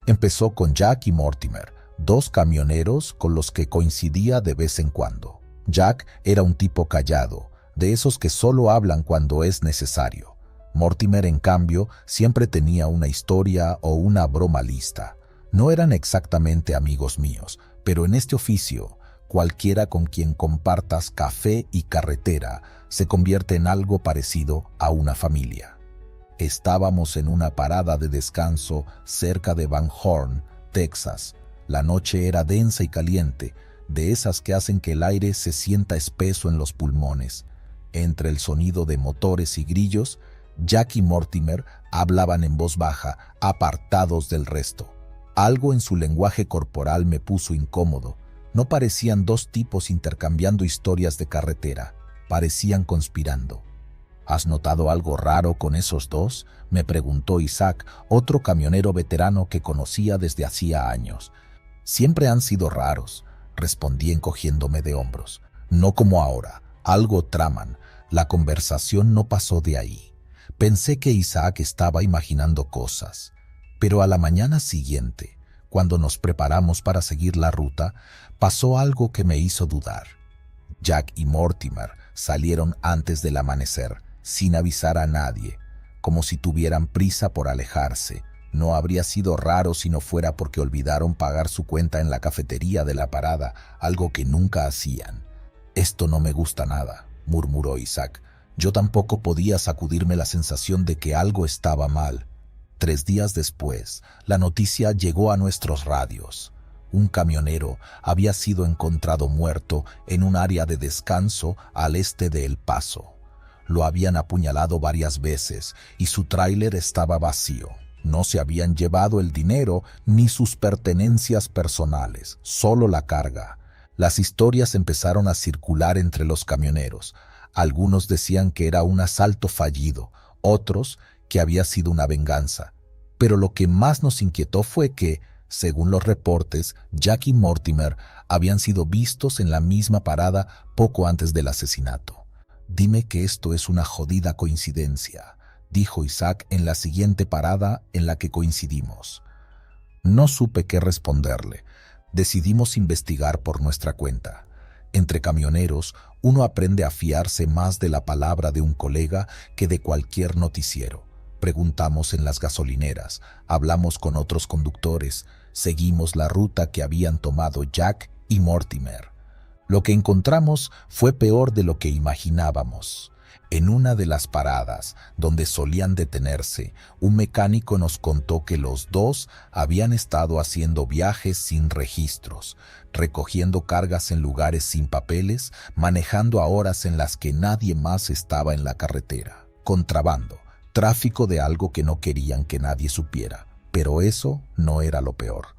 Empezó con Jack y Mortimer, dos camioneros con los que coincidía de vez en cuando. Jack era un tipo callado, de esos que solo hablan cuando es necesario. Mortimer, en cambio, siempre tenía una historia o una broma lista. No eran exactamente amigos míos, pero en este oficio, cualquiera con quien compartas café y carretera se convierte en algo parecido a una familia. Estábamos en una parada de descanso cerca de Van Horn, Texas. La noche era densa y caliente, de esas que hacen que el aire se sienta espeso en los pulmones. Entre el sonido de motores y grillos, Jack y Mortimer hablaban en voz baja, apartados del resto. Algo en su lenguaje corporal me puso incómodo. No parecían dos tipos intercambiando historias de carretera, parecían conspirando. ¿Has notado algo raro con esos dos?, me preguntó Isaac, otro camionero veterano que conocía desde hacía años. Siempre han sido raros, respondí encogiéndome de hombros. No como ahora, algo traman. La conversación no pasó de ahí. Pensé que Isaac estaba imaginando cosas, pero a la mañana siguiente, cuando nos preparamos para seguir la ruta, pasó algo que me hizo dudar. Jack y Mortimer salieron antes del amanecer, sin avisar a nadie, como si tuvieran prisa por alejarse. No habría sido raro si no fuera porque olvidaron pagar su cuenta en la cafetería de la parada, algo que nunca hacían. «Esto no me gusta nada», murmuró Isaac. Yo tampoco podía sacudirme la sensación de que algo estaba mal. 3 días después, la noticia llegó a nuestros radios. Un camionero había sido encontrado muerto en un área de descanso al este de El Paso. Lo habían apuñalado varias veces y su tráiler estaba vacío. No se habían llevado el dinero ni sus pertenencias personales, solo la carga. Las historias empezaron a circular entre los camioneros. Algunos decían que era un asalto fallido, otros que había sido una venganza. Pero lo que más nos inquietó fue que, según los reportes, Jack y Mortimer habían sido vistos en la misma parada poco antes del asesinato. «Dime que esto es una jodida coincidencia», dijo Isaac en la siguiente parada en la que coincidimos. No supe qué responderle. Decidimos investigar por nuestra cuenta. Entre camioneros, uno aprende a fiarse más de la palabra de un colega que de cualquier noticiero. Preguntamos en las gasolineras, hablamos con otros conductores, seguimos la ruta que habían tomado Jack y Mortimer. Lo que encontramos fue peor de lo que imaginábamos. En una de las paradas, donde solían detenerse, un mecánico nos contó que los dos habían estado haciendo viajes sin registros, recogiendo cargas en lugares sin papeles, manejando a horas en las que nadie más estaba en la carretera. Contrabando, tráfico de algo que no querían que nadie supiera. Pero eso no era lo peor.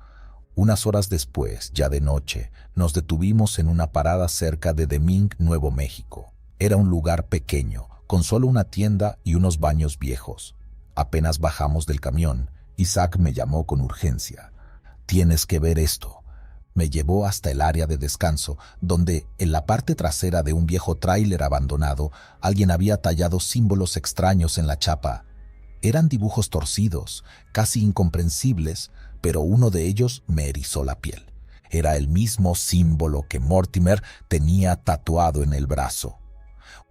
Unas horas después, ya de noche, nos detuvimos en una parada cerca de Deming, Nuevo México. Era un lugar pequeño, con solo una tienda y unos baños viejos. Apenas bajamos del camión, Isaac me llamó con urgencia. «Tienes que ver esto». Me llevó hasta el área de descanso, donde, en la parte trasera de un viejo tráiler abandonado, alguien había tallado símbolos extraños en la chapa. Eran dibujos torcidos, casi incomprensibles, pero uno de ellos me erizó la piel. Era el mismo símbolo que Mortimer tenía tatuado en el brazo.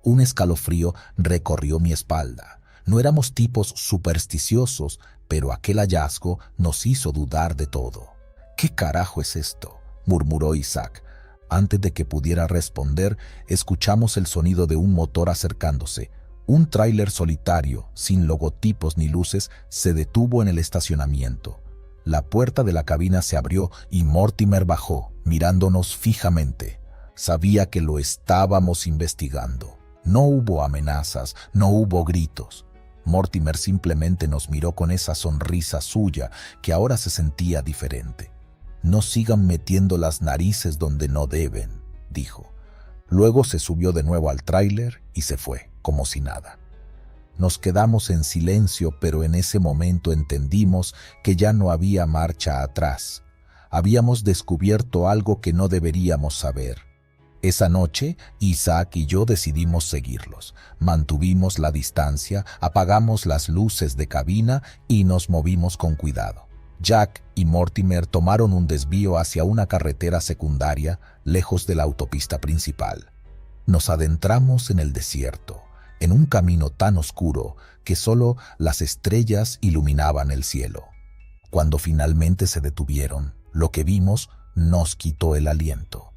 Un escalofrío recorrió mi espalda. No éramos tipos supersticiosos, pero aquel hallazgo nos hizo dudar de todo. «¿Qué carajo es esto?», murmuró Isaac. Antes de que pudiera responder, escuchamos el sonido de un motor acercándose. Un tráiler solitario, sin logotipos ni luces, se detuvo en el estacionamiento. La puerta de la cabina se abrió y Mortimer bajó, mirándonos fijamente. Sabía que lo estábamos investigando. No hubo amenazas, no hubo gritos. Mortimer simplemente nos miró con esa sonrisa suya que ahora se sentía diferente. «No sigan metiendo las narices donde no deben», dijo. Luego se subió de nuevo al tráiler y se fue, como si nada. Nos quedamos en silencio, pero en ese momento entendimos que ya no había marcha atrás. Habíamos descubierto algo que no deberíamos saber. Esa noche, Isaac y yo decidimos seguirlos. Mantuvimos la distancia, apagamos las luces de cabina y nos movimos con cuidado. Jack y Mortimer tomaron un desvío hacia una carretera secundaria lejos de la autopista principal. Nos adentramos en el desierto, en un camino tan oscuro que solo las estrellas iluminaban el cielo. Cuando finalmente se detuvieron, lo que vimos nos quitó el aliento.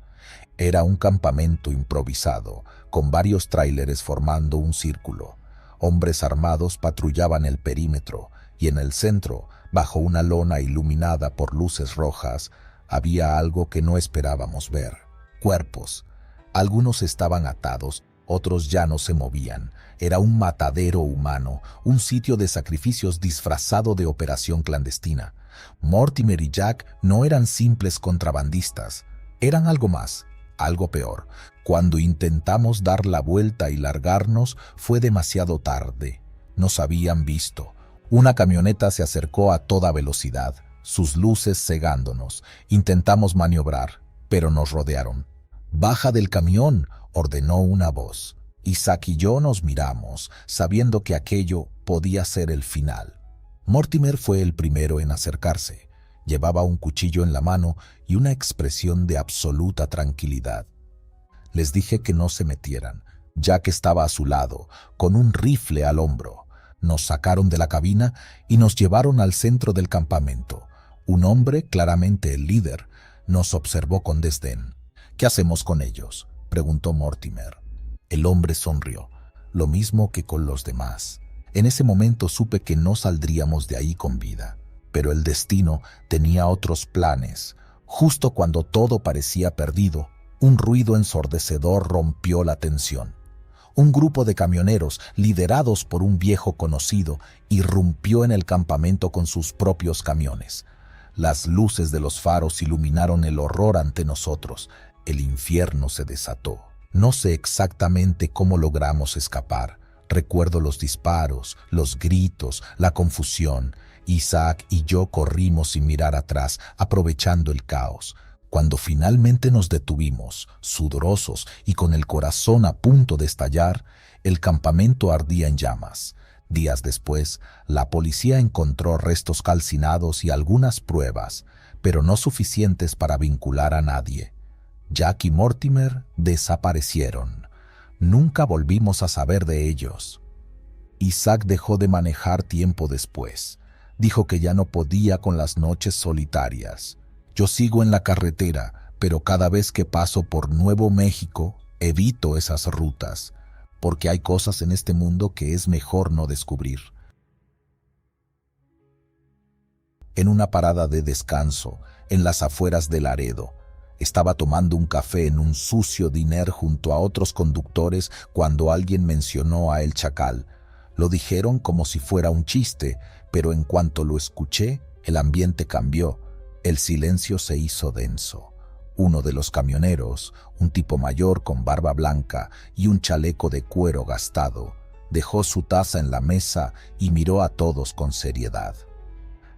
Era un campamento improvisado, con varios tráileres formando un círculo. Hombres armados patrullaban el perímetro y en el centro, bajo una lona iluminada por luces rojas, había algo que no esperábamos ver. Cuerpos. Algunos estaban atados, otros ya no se movían. Era un matadero humano, un sitio de sacrificios disfrazado de operación clandestina. Mortimer y Jack no eran simples contrabandistas, eran algo más, algo peor. Cuando intentamos dar la vuelta y largarnos, fue demasiado tarde. Nos habían visto. Una camioneta se acercó a toda velocidad, sus luces cegándonos. Intentamos maniobrar, pero nos rodearon. «Baja del camión», ordenó una voz. Isaac y yo nos miramos, sabiendo que aquello podía ser el final. Mortimer fue el primero en acercarse. Llevaba un cuchillo en la mano y una expresión de absoluta tranquilidad. Les dije que no se metieran. Jack estaba a su lado, con un rifle al hombro. Nos sacaron de la cabina y nos llevaron al centro del campamento. Un hombre, claramente el líder, nos observó con desdén. «¿Qué hacemos con ellos?», preguntó Mortimer. El hombre sonrió, lo mismo que con los demás. En ese momento supe que no saldríamos de ahí con vida, pero el destino tenía otros planes. Justo cuando todo parecía perdido, un ruido ensordecedor rompió la tensión. Un grupo de camioneros, liderados por un viejo conocido, irrumpió en el campamento con sus propios camiones. Las luces de los faros iluminaron el horror ante nosotros. El infierno se desató. No sé exactamente cómo logramos escapar. Recuerdo los disparos, los gritos, la confusión. Isaac y yo corrimos sin mirar atrás, aprovechando el caos. Cuando finalmente nos detuvimos, sudorosos y con el corazón a punto de estallar, el campamento ardía en llamas. Días después, la policía encontró restos calcinados y algunas pruebas, pero no suficientes para vincular a nadie. Jack y Mortimer desaparecieron. Nunca volvimos a saber de ellos. Isaac dejó de manejar tiempo después. Dijo que ya no podía con las noches solitarias. Yo sigo en la carretera, pero cada vez que paso por Nuevo México, evito esas rutas, porque hay cosas en este mundo que es mejor no descubrir. En una parada de descanso, en las afueras de Laredo, estaba tomando un café en un sucio diner junto a otros conductores cuando alguien mencionó a El Chacal. Lo dijeron como si fuera un chiste, pero en cuanto lo escuché, el ambiente cambió. El silencio se hizo denso. Uno de los camioneros, un tipo mayor con barba blanca y un chaleco de cuero gastado, dejó su taza en la mesa y miró a todos con seriedad.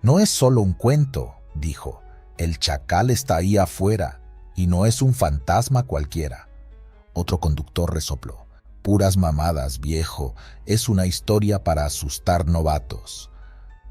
«No es solo un cuento», dijo. «El Chacal está ahí afuera y no es un fantasma cualquiera». Otro conductor resopló. «Puras mamadas, viejo. Es una historia para asustar novatos».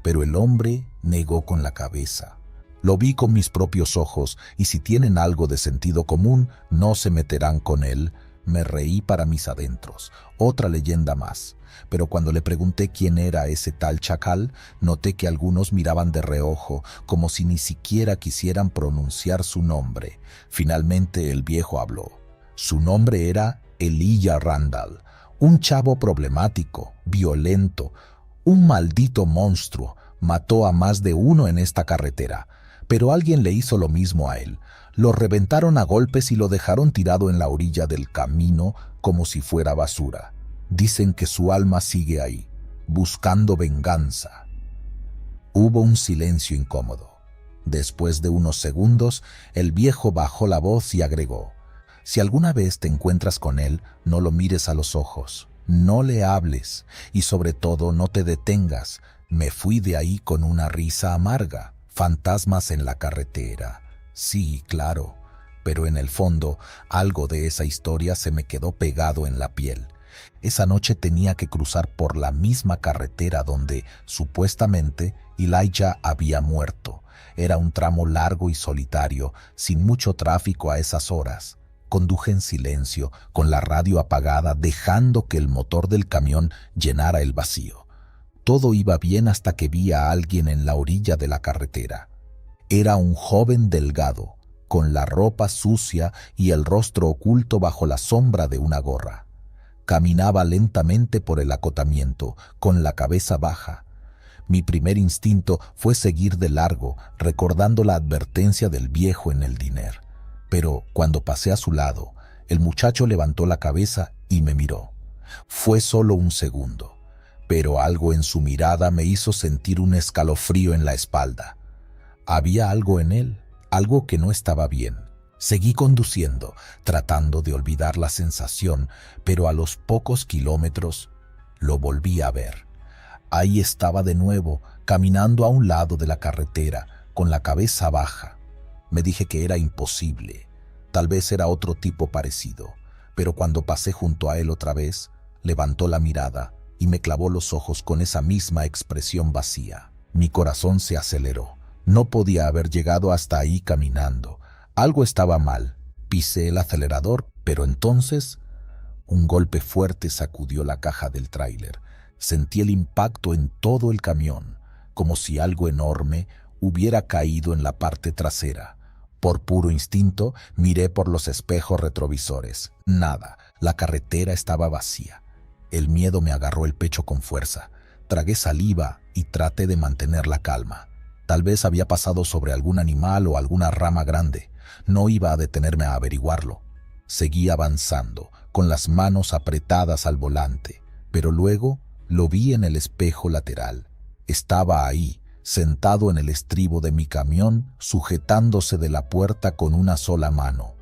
Pero el hombre negó con la cabeza. «Lo vi con mis propios ojos, y si tienen algo de sentido común, no se meterán con él». Me reí para mis adentros. Otra leyenda más. Pero cuando le pregunté quién era ese tal Chacal, noté que algunos miraban de reojo, como si ni siquiera quisieran pronunciar su nombre. Finalmente el viejo habló. Su nombre era Elijah Randall, un chavo problemático, violento, un maldito monstruo. Mató a más de uno en esta carretera. Pero alguien le hizo lo mismo a él. Lo reventaron a golpes y lo dejaron tirado en la orilla del camino como si fuera basura. Dicen que su alma sigue ahí, buscando venganza. Hubo un silencio incómodo. Después de unos segundos, el viejo bajó la voz y agregó: «Si alguna vez te encuentras con él, no lo mires a los ojos, no le hables y sobre todo no te detengas». Me fui de ahí con una risa amarga. Fantasmas en la carretera. Sí, claro, pero en el fondo algo de esa historia se me quedó pegado en la piel. Esa noche tenía que cruzar por la misma carretera donde, supuestamente, Elijah había muerto. Era un tramo largo y solitario, sin mucho tráfico a esas horas. Conduje en silencio, con la radio apagada, dejando que el motor del camión llenara el vacío. Todo iba bien hasta que vi a alguien en la orilla de la carretera. Era un joven delgado, con la ropa sucia y el rostro oculto bajo la sombra de una gorra. Caminaba lentamente por el acotamiento, con la cabeza baja. Mi primer instinto fue seguir de largo, recordando la advertencia del viejo en el diner. Pero cuando pasé a su lado, el muchacho levantó la cabeza y me miró. Fue solo un segundo, pero algo en su mirada me hizo sentir un escalofrío en la espalda. Había algo en él, algo que no estaba bien. Seguí conduciendo, tratando de olvidar la sensación, pero a los pocos kilómetros lo volví a ver. Ahí estaba de nuevo, caminando a un lado de la carretera, con la cabeza baja. Me dije que era imposible. Tal vez era otro tipo parecido, pero cuando pasé junto a él otra vez, levantó la mirada y me clavó los ojos con esa misma expresión vacía. Mi corazón se aceleró. No podía haber llegado hasta ahí caminando. Algo estaba mal. Pisé el acelerador, pero entonces un golpe fuerte sacudió la caja del tráiler. Sentí el impacto en todo el camión, como si algo enorme hubiera caído en la parte trasera. Por puro instinto, miré por los espejos retrovisores. Nada, la carretera estaba vacía. El miedo me agarró el pecho con fuerza. Tragué saliva y traté de mantener la calma. Tal vez había pasado sobre algún animal o alguna rama grande. No iba a detenerme a averiguarlo. Seguí avanzando, con las manos apretadas al volante, pero luego lo vi en el espejo lateral. Estaba ahí, sentado en el estribo de mi camión, sujetándose de la puerta con una sola mano.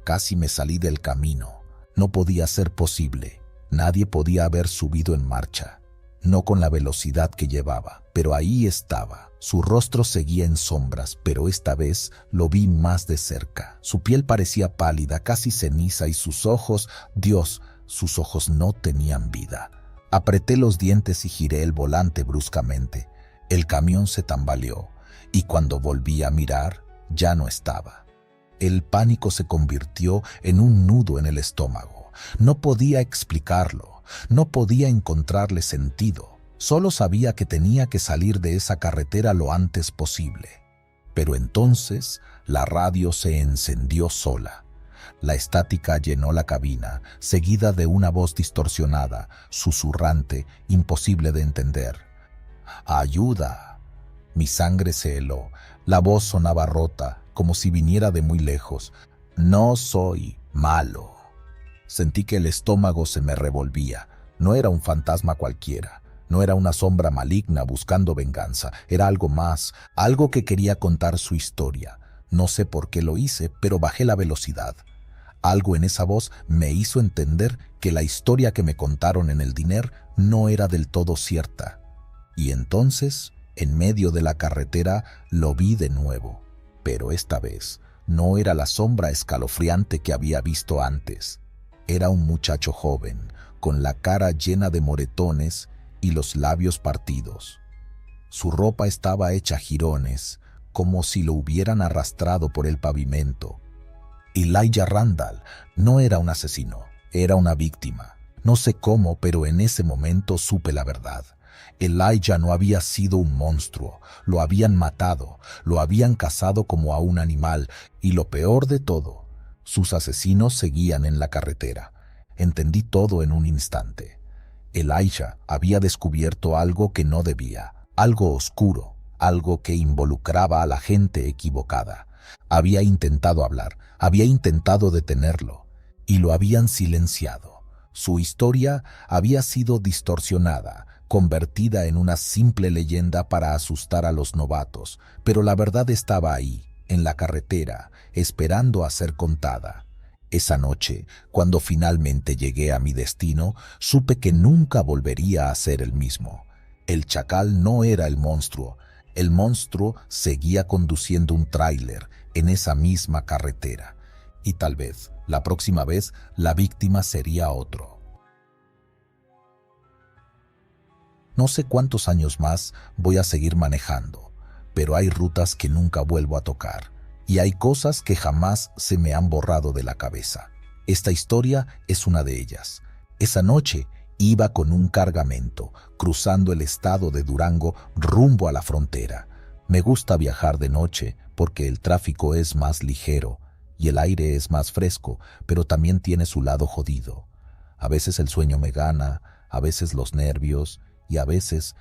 Casi me salí del camino. No podía ser posible. Nadie podía haber subido en marcha, no con la velocidad que llevaba, pero ahí estaba. Su rostro seguía en sombras, pero esta vez lo vi más de cerca. Su piel parecía pálida, casi ceniza, y sus ojos, Dios, sus ojos no tenían vida. Apreté los dientes y giré el volante bruscamente. El camión se tambaleó, y cuando volví a mirar, ya no estaba. El pánico se convirtió en un nudo en el estómago. No podía explicarlo, no podía encontrarle sentido. Solo sabía que tenía que salir de esa carretera lo antes posible. Pero entonces la radio se encendió sola. La estática llenó la cabina, seguida de una voz distorsionada, susurrante, imposible de entender. ¡Ayuda! Mi sangre se heló. La voz sonaba rota, como si viniera de muy lejos. No soy malo. Sentí que el estómago se me revolvía. No era un fantasma cualquiera. No era una sombra maligna buscando venganza. Era algo más, algo que quería contar su historia. No sé por qué lo hice, pero bajé la velocidad. Algo en esa voz me hizo entender que la historia que me contaron en el diner no era del todo cierta. Y entonces, en medio de la carretera, lo vi de nuevo. Pero esta vez no era la sombra escalofriante que había visto antes. Era un muchacho joven, con la cara llena de moretones y los labios partidos. Su ropa estaba hecha jirones, como si lo hubieran arrastrado por el pavimento. Elijah Randall no era un asesino, era una víctima. No sé cómo, pero en ese momento supe la verdad. Elijah no había sido un monstruo, lo habían matado, lo habían cazado como a un animal, y lo peor de todo, sus asesinos seguían en la carretera. Entendí todo en un instante. Elijah había descubierto algo que no debía, algo oscuro, algo que involucraba a la gente equivocada. Había intentado hablar, había intentado detenerlo, y lo habían silenciado. Su historia había sido distorsionada, convertida en una simple leyenda para asustar a los novatos, pero la verdad estaba ahí, en la carretera, esperando a ser contada. Esa noche, cuando finalmente llegué a mi destino, supe que nunca volvería a ser el mismo. El chacal no era el monstruo seguía conduciendo un tráiler en esa misma carretera, y tal vez, la próxima vez, la víctima sería otro. No sé cuántos años más voy a seguir manejando, pero hay rutas que nunca vuelvo a tocar y hay cosas que jamás se me han borrado de la cabeza. Esta historia es una de ellas. Esa noche iba con un cargamento, cruzando el estado de Durango rumbo a la frontera. Me gusta viajar de noche porque el tráfico es más ligero y el aire es más fresco, pero también tiene su lado jodido. A veces el sueño me gana, a veces los nervios y a veces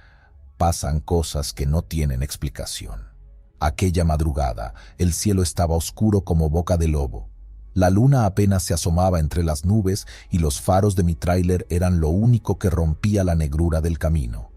pasan cosas que no tienen explicación. Aquella madrugada, el cielo estaba oscuro como boca de lobo. La luna apenas se asomaba entre las nubes y los faros de mi tráiler eran lo único que rompía la negrura del camino.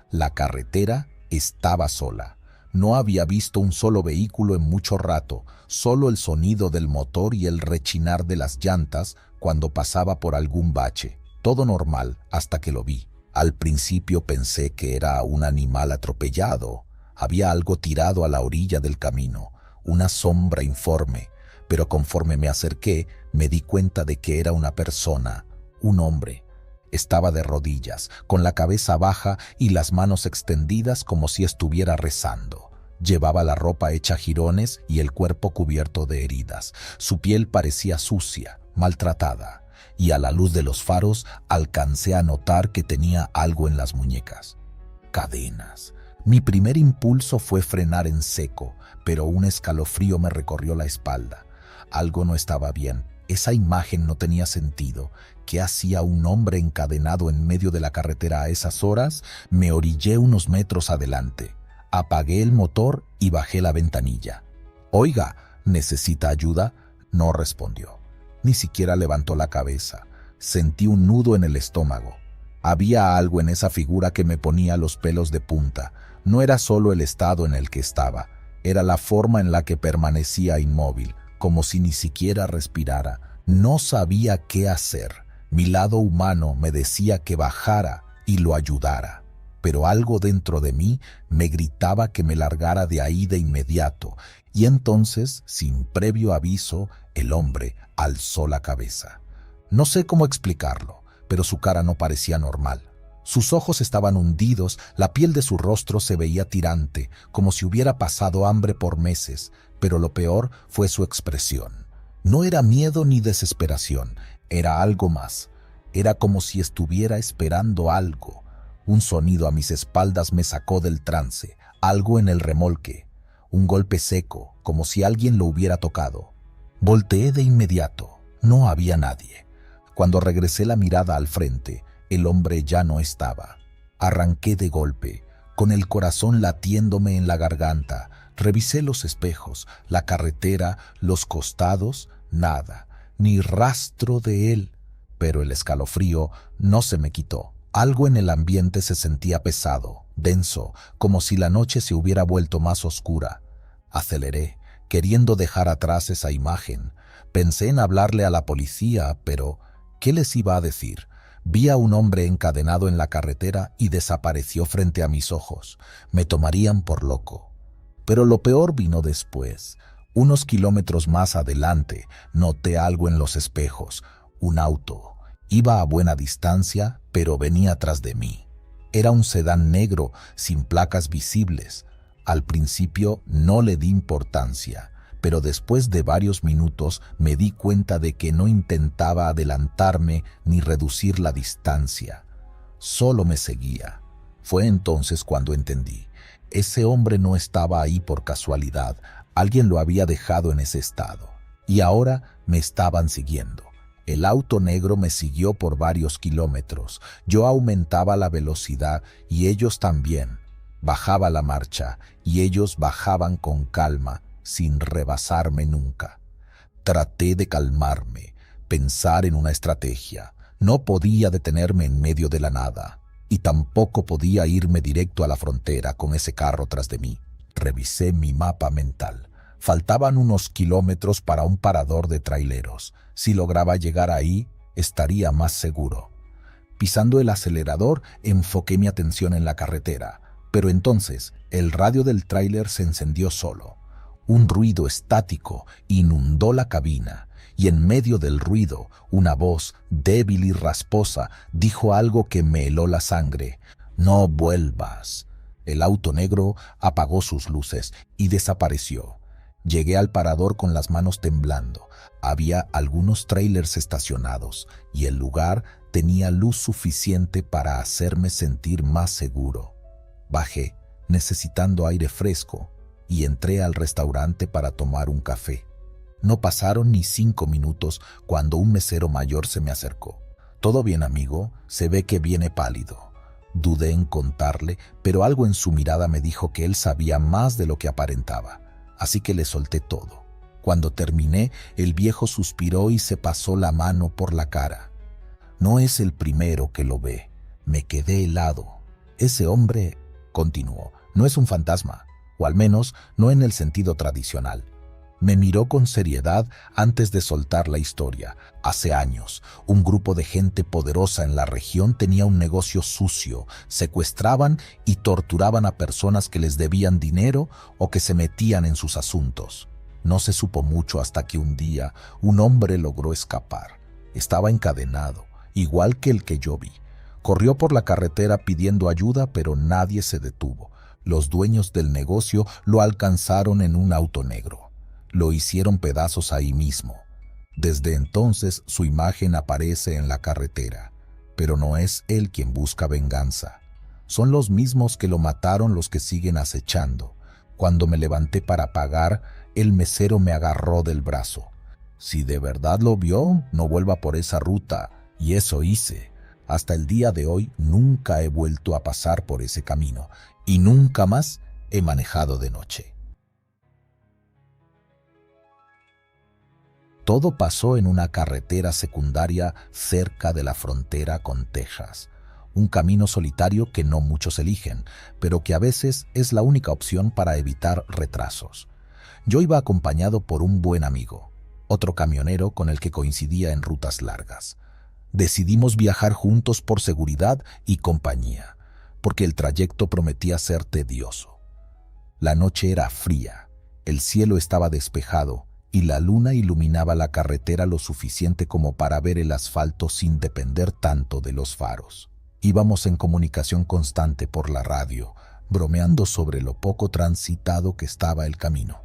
La carretera estaba sola. No había visto un solo vehículo en mucho rato, solo el sonido del motor y el rechinar de las llantas cuando pasaba por algún bache. Todo normal hasta que lo vi. Al principio pensé que era un animal atropellado. Había algo tirado a la orilla del camino, una sombra informe, pero conforme me acerqué me di cuenta de que era una persona, un hombre. Estaba de rodillas, con la cabeza baja y las manos extendidas como si estuviera rezando. Llevaba la ropa hecha jirones y el cuerpo cubierto de heridas. Su piel parecía sucia, maltratada, y a la luz de los faros alcancé a notar que tenía algo en las muñecas. Cadenas. Mi primer impulso fue frenar en seco, pero un escalofrío me recorrió la espalda. Algo no estaba bien. Esa imagen no tenía sentido. ¿Qué hacía un hombre encadenado en medio de la carretera a esas horas? Me orillé unos metros adelante. Apagué el motor y bajé la ventanilla. «Oiga, ¿necesita ayuda?», no respondió. Ni siquiera levantó la cabeza. Sentí un nudo en el estómago. Había algo en esa figura que me ponía los pelos de punta. No era solo el estado en el que estaba, era la forma en la que permanecía inmóvil, como si ni siquiera respirara. No sabía qué hacer. Mi lado humano me decía que bajara y lo ayudara, pero algo dentro de mí me gritaba que me largara de ahí de inmediato, y entonces, sin previo aviso, el hombre alzó la cabeza. No sé cómo explicarlo, pero su cara no parecía normal. Sus ojos estaban hundidos, la piel de su rostro se veía tirante, como si hubiera pasado hambre por meses, pero lo peor fue su expresión. No era miedo ni desesperación, era algo más. Era como si estuviera esperando algo. Un sonido a mis espaldas me sacó del trance, algo en el remolque. Un golpe seco, como si alguien lo hubiera tocado. Volteé de inmediato. No había nadie. Cuando regresé la mirada al frente, el hombre ya no estaba. Arranqué de golpe, con el corazón latiéndome en la garganta. Revisé los espejos, la carretera, los costados, nada, ni rastro de él. Pero el escalofrío no se me quitó. Algo en el ambiente se sentía pesado, denso, como si la noche se hubiera vuelto más oscura. Aceleré, queriendo dejar atrás esa imagen. Pensé en hablarle a la policía, pero ¿qué les iba a decir? Vi a un hombre encadenado en la carretera y desapareció frente a mis ojos. Me tomarían por loco. Pero lo peor vino después. Unos kilómetros más adelante, noté algo en los espejos. Un auto. Iba a buena distancia, pero venía tras de mí. Era un sedán negro, sin placas visibles. Al principio no le di importancia, pero después de varios minutos me di cuenta de que no intentaba adelantarme ni reducir la distancia. Solo me seguía. Fue entonces cuando entendí. Ese hombre no estaba ahí por casualidad. Alguien lo había dejado en ese estado. Y ahora me estaban siguiendo. El auto negro me siguió por varios kilómetros. Yo aumentaba la velocidad y ellos también. Bajaba la marcha y ellos bajaban con calma, sin rebasarme nunca. Traté de calmarme, pensar en una estrategia. No podía detenerme en medio de la nada y tampoco podía irme directo a la frontera con ese carro tras de mí. Revisé mi mapa mental. Faltaban unos kilómetros para un parador de traileros. Si lograba llegar ahí, estaría más seguro. Pisando el acelerador, enfoqué mi atención en la carretera, pero entonces el radio del tráiler se encendió solo. Un ruido estático inundó la cabina, y en medio del ruido, una voz débil y rasposa dijo algo que me heló la sangre. No vuelvas. El auto negro apagó sus luces y desapareció. Llegué al parador con las manos temblando. Había algunos trailers estacionados y el lugar tenía luz suficiente para hacerme sentir más seguro. Bajé, necesitando aire fresco, y entré al restaurante para tomar un café. No pasaron ni 5 minutos cuando un mesero mayor se me acercó. «¿Todo bien, amigo? Se ve que viene pálido». Dudé en contarle, pero algo en su mirada me dijo que él sabía más de lo que aparentaba, así que le solté todo. Cuando terminé, el viejo suspiró y se pasó la mano por la cara. «No es el primero que lo ve». Me quedé helado. «Ese hombre», continuó, «no es un fantasma, o al menos no en el sentido tradicional». Me miró con seriedad antes de soltar la historia. Hace años, un grupo de gente poderosa en la región tenía un negocio sucio. Secuestraban y torturaban a personas que les debían dinero o que se metían en sus asuntos. No se supo mucho hasta que un día un hombre logró escapar. Estaba encadenado, igual que el que yo vi. Corrió por la carretera pidiendo ayuda, pero nadie se detuvo. Los dueños del negocio lo alcanzaron en un auto negro. Lo hicieron pedazos ahí mismo. Desde entonces su imagen aparece en la carretera, pero no es él quien busca venganza. Son los mismos que lo mataron los que siguen acechando. Cuando me levanté para pagar, el mesero me agarró del brazo. Si de verdad lo vio, no vuelva por esa ruta, y eso hice. Hasta el día de hoy nunca he vuelto a pasar por ese camino, y nunca más he manejado de noche. Todo pasó en una carretera secundaria cerca de la frontera con Texas. Un camino solitario que no muchos eligen, pero que a veces es la única opción para evitar retrasos. Yo iba acompañado por un buen amigo, otro camionero con el que coincidía en rutas largas. Decidimos viajar juntos por seguridad y compañía, porque el trayecto prometía ser tedioso. La noche era fría, el cielo estaba despejado, y la luna iluminaba la carretera lo suficiente como para ver el asfalto sin depender tanto de los faros. Íbamos en comunicación constante por la radio, bromeando sobre lo poco transitado que estaba el camino.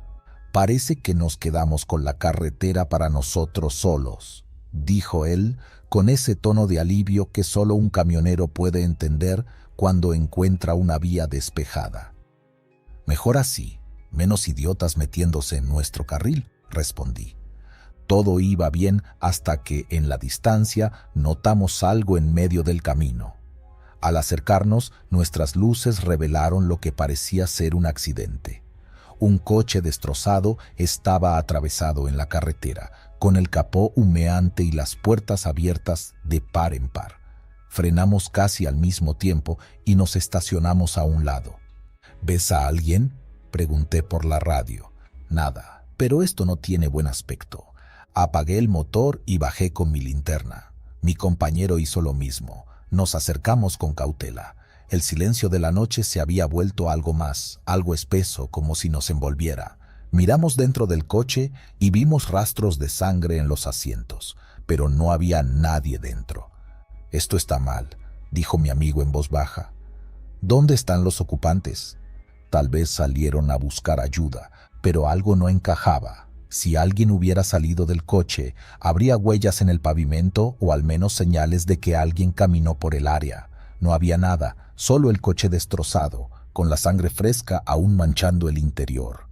«Parece que nos quedamos con la carretera para nosotros solos», dijo él, con ese tono de alivio que solo un camionero puede entender cuando encuentra una vía despejada. «Mejor así, menos idiotas metiéndose en nuestro carril», respondí. Todo iba bien hasta que, en la distancia, notamos algo en medio del camino. Al acercarnos, nuestras luces revelaron lo que parecía ser un accidente. Un coche destrozado estaba atravesado en la carretera, con el capó humeante y las puertas abiertas de par en par. Frenamos casi al mismo tiempo y nos estacionamos a un lado. «¿Ves a alguien?», pregunté por la radio. «Nada. Pero esto no tiene buen aspecto». Apagué el motor y bajé con mi linterna. Mi compañero hizo lo mismo. Nos acercamos con cautela. El silencio de la noche se había vuelto algo más, algo espeso, como si nos envolviera. Miramos dentro del coche y vimos rastros de sangre en los asientos, pero no había nadie dentro. «Esto está mal», dijo mi amigo en voz baja. «¿Dónde están los ocupantes?» Tal vez salieron a buscar ayuda, pero algo no encajaba. Si alguien hubiera salido del coche, habría huellas en el pavimento o al menos señales de que alguien caminó por el área. No había nada, solo el coche destrozado, con la sangre fresca aún manchando el interior.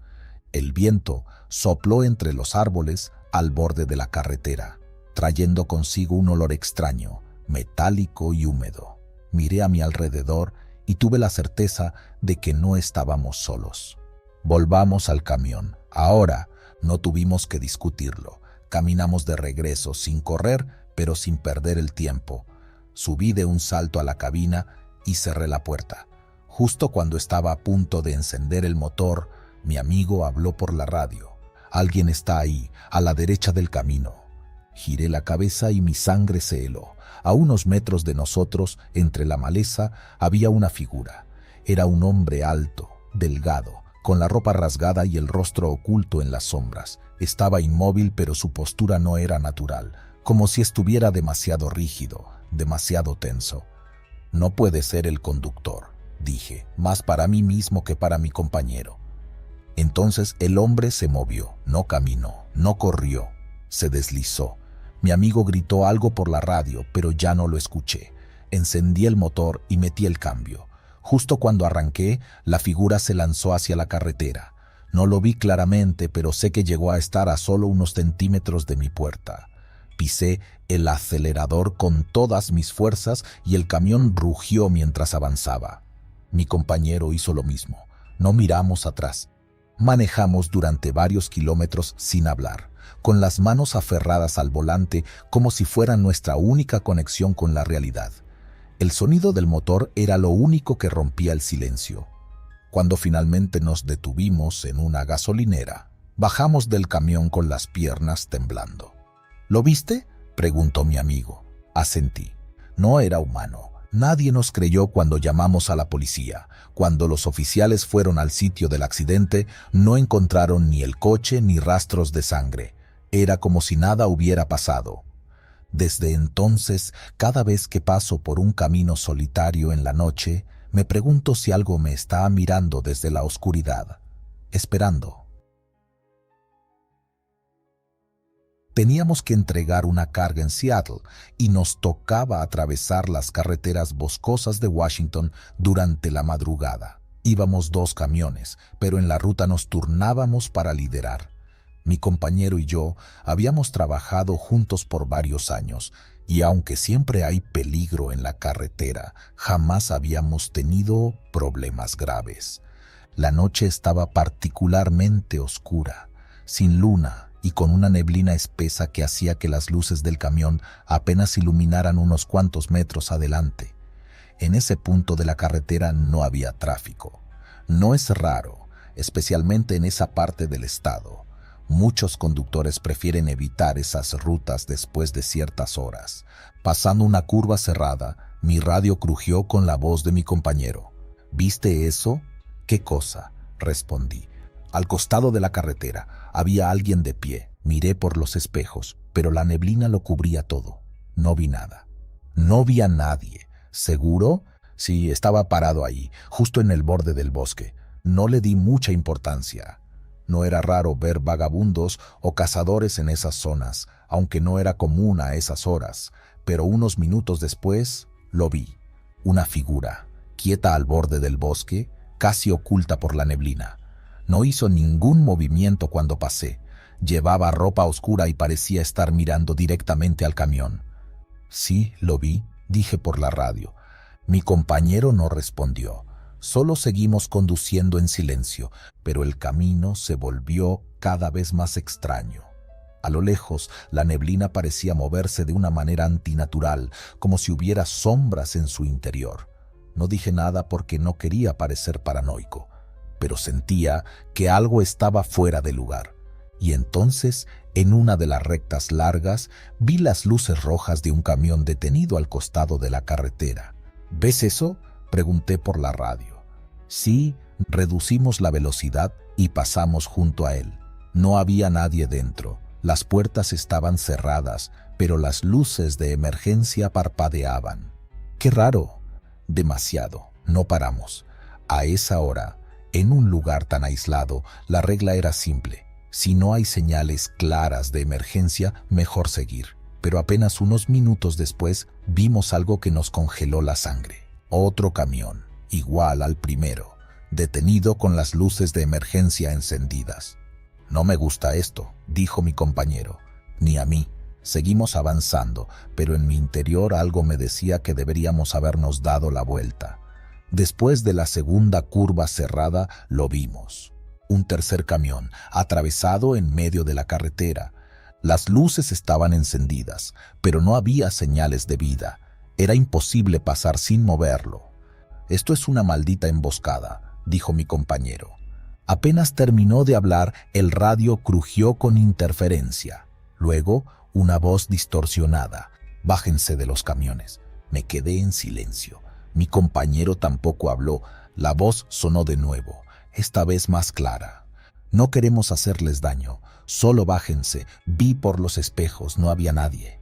El viento sopló entre los árboles al borde de la carretera, trayendo consigo un olor extraño, metálico y húmedo. Miré a mi alrededor y tuve la certeza de que no estábamos solos. Volvamos al camión. Ahora no tuvimos que discutirlo. Caminamos de regreso, sin correr, pero sin perder el tiempo. Subí de un salto a la cabina y cerré la puerta. Justo cuando estaba a punto de encender el motor, mi amigo habló por la radio. «Alguien está ahí, a la derecha del camino». Giré la cabeza y mi sangre se heló. A unos metros de nosotros, entre la maleza, había una figura. Era un hombre alto, delgado, con la ropa rasgada y el rostro oculto en las sombras. Estaba inmóvil, pero su postura no era natural, como si estuviera demasiado rígido, demasiado tenso. No puede ser el conductor, dije, más para mí mismo que para mi compañero. Entonces el hombre se movió, no caminó, no corrió, se deslizó. Mi amigo gritó algo por la radio, pero ya no lo escuché. Encendí el motor y metí el cambio. Justo cuando arranqué, la figura se lanzó hacia la carretera. No lo vi claramente, pero sé que llegó a estar a solo unos centímetros de mi puerta. Pisé el acelerador con todas mis fuerzas y el camión rugió mientras avanzaba. Mi compañero hizo lo mismo. No miramos atrás. Manejamos durante varios kilómetros sin hablar, con las manos aferradas al volante como si fueran nuestra única conexión con la realidad. El sonido del motor era lo único que rompía el silencio. Cuando finalmente nos detuvimos en una gasolinera, bajamos del camión con las piernas temblando. ¿Lo viste?, preguntó mi amigo. Asentí. No era humano. Nadie nos creyó cuando llamamos a la policía. Cuando los oficiales fueron al sitio del accidente, no encontraron ni el coche ni rastros de sangre. Era como si nada hubiera pasado. Desde entonces, cada vez que paso por un camino solitario en la noche, me pregunto si algo me está mirando desde la oscuridad, esperando. Teníamos que entregar una carga en Seattle y nos tocaba atravesar las carreteras boscosas de Washington durante la madrugada. Íbamos 2 camiones, pero en la ruta nos turnábamos para liderar. Mi compañero y yo habíamos trabajado juntos por varios años y aunque siempre hay peligro en la carretera, jamás habíamos tenido problemas graves. La noche estaba particularmente oscura, sin luna y con una neblina espesa que hacía que las luces del camión apenas iluminaran unos cuantos metros adelante. En ese punto de la carretera no había tráfico. No es raro, especialmente en esa parte del estado. Muchos conductores prefieren evitar esas rutas después de ciertas horas. Pasando una curva cerrada, mi radio crujió con la voz de mi compañero. ¿Viste eso? ¿Qué cosa?, respondí. Al costado de la carretera había alguien de pie. Miré por los espejos, pero la neblina lo cubría todo. No vi nada. No vi a nadie. ¿Seguro? Sí, estaba parado ahí, justo en el borde del bosque. No le di mucha importancia. No era raro ver vagabundos o cazadores en esas zonas, aunque no era común a esas horas. Pero unos minutos después lo vi. Una figura, quieta al borde del bosque, casi oculta por la neblina. No hizo ningún movimiento cuando pasé. Llevaba ropa oscura y parecía estar mirando directamente al camión. Sí, lo vi, dije por la radio. Mi compañero no respondió. Solo seguimos conduciendo en silencio, pero el camino se volvió cada vez más extraño. A lo lejos, la neblina parecía moverse de una manera antinatural, como si hubiera sombras en su interior. No dije nada porque no quería parecer paranoico, pero sentía que algo estaba fuera de lugar. Y entonces, en una de las rectas largas, vi las luces rojas de un camión detenido al costado de la carretera. ¿Ves eso?, pregunté por la radio. Sí, reducimos la velocidad y pasamos junto a él. No había nadie dentro. Las puertas estaban cerradas, pero las luces de emergencia parpadeaban. ¡Qué raro! Demasiado. No paramos. A esa hora, en un lugar tan aislado, la regla era simple. Si no hay señales claras de emergencia, mejor seguir. Pero apenas unos minutos después, vimos algo que nos congeló la sangre. Otro camión, igual al primero, detenido con las luces de emergencia encendidas. No me gusta esto, dijo mi compañero. Ni a mí. Seguimos avanzando, pero en mi interior algo me decía que deberíamos habernos dado la vuelta. Después de la segunda curva cerrada, lo vimos. Un tercer camión, atravesado en medio de la carretera. Las luces estaban encendidas, pero no había señales de vida. Era imposible pasar sin moverlo. «Esto es una maldita emboscada», dijo mi compañero. Apenas terminó de hablar, el radio crujió con interferencia. Luego, una voz distorsionada. «Bájense de los camiones». Me quedé en silencio. Mi compañero tampoco habló. La voz sonó de nuevo, esta vez más clara. «No queremos hacerles daño. Solo bájense. Vi por los espejos, no había nadie».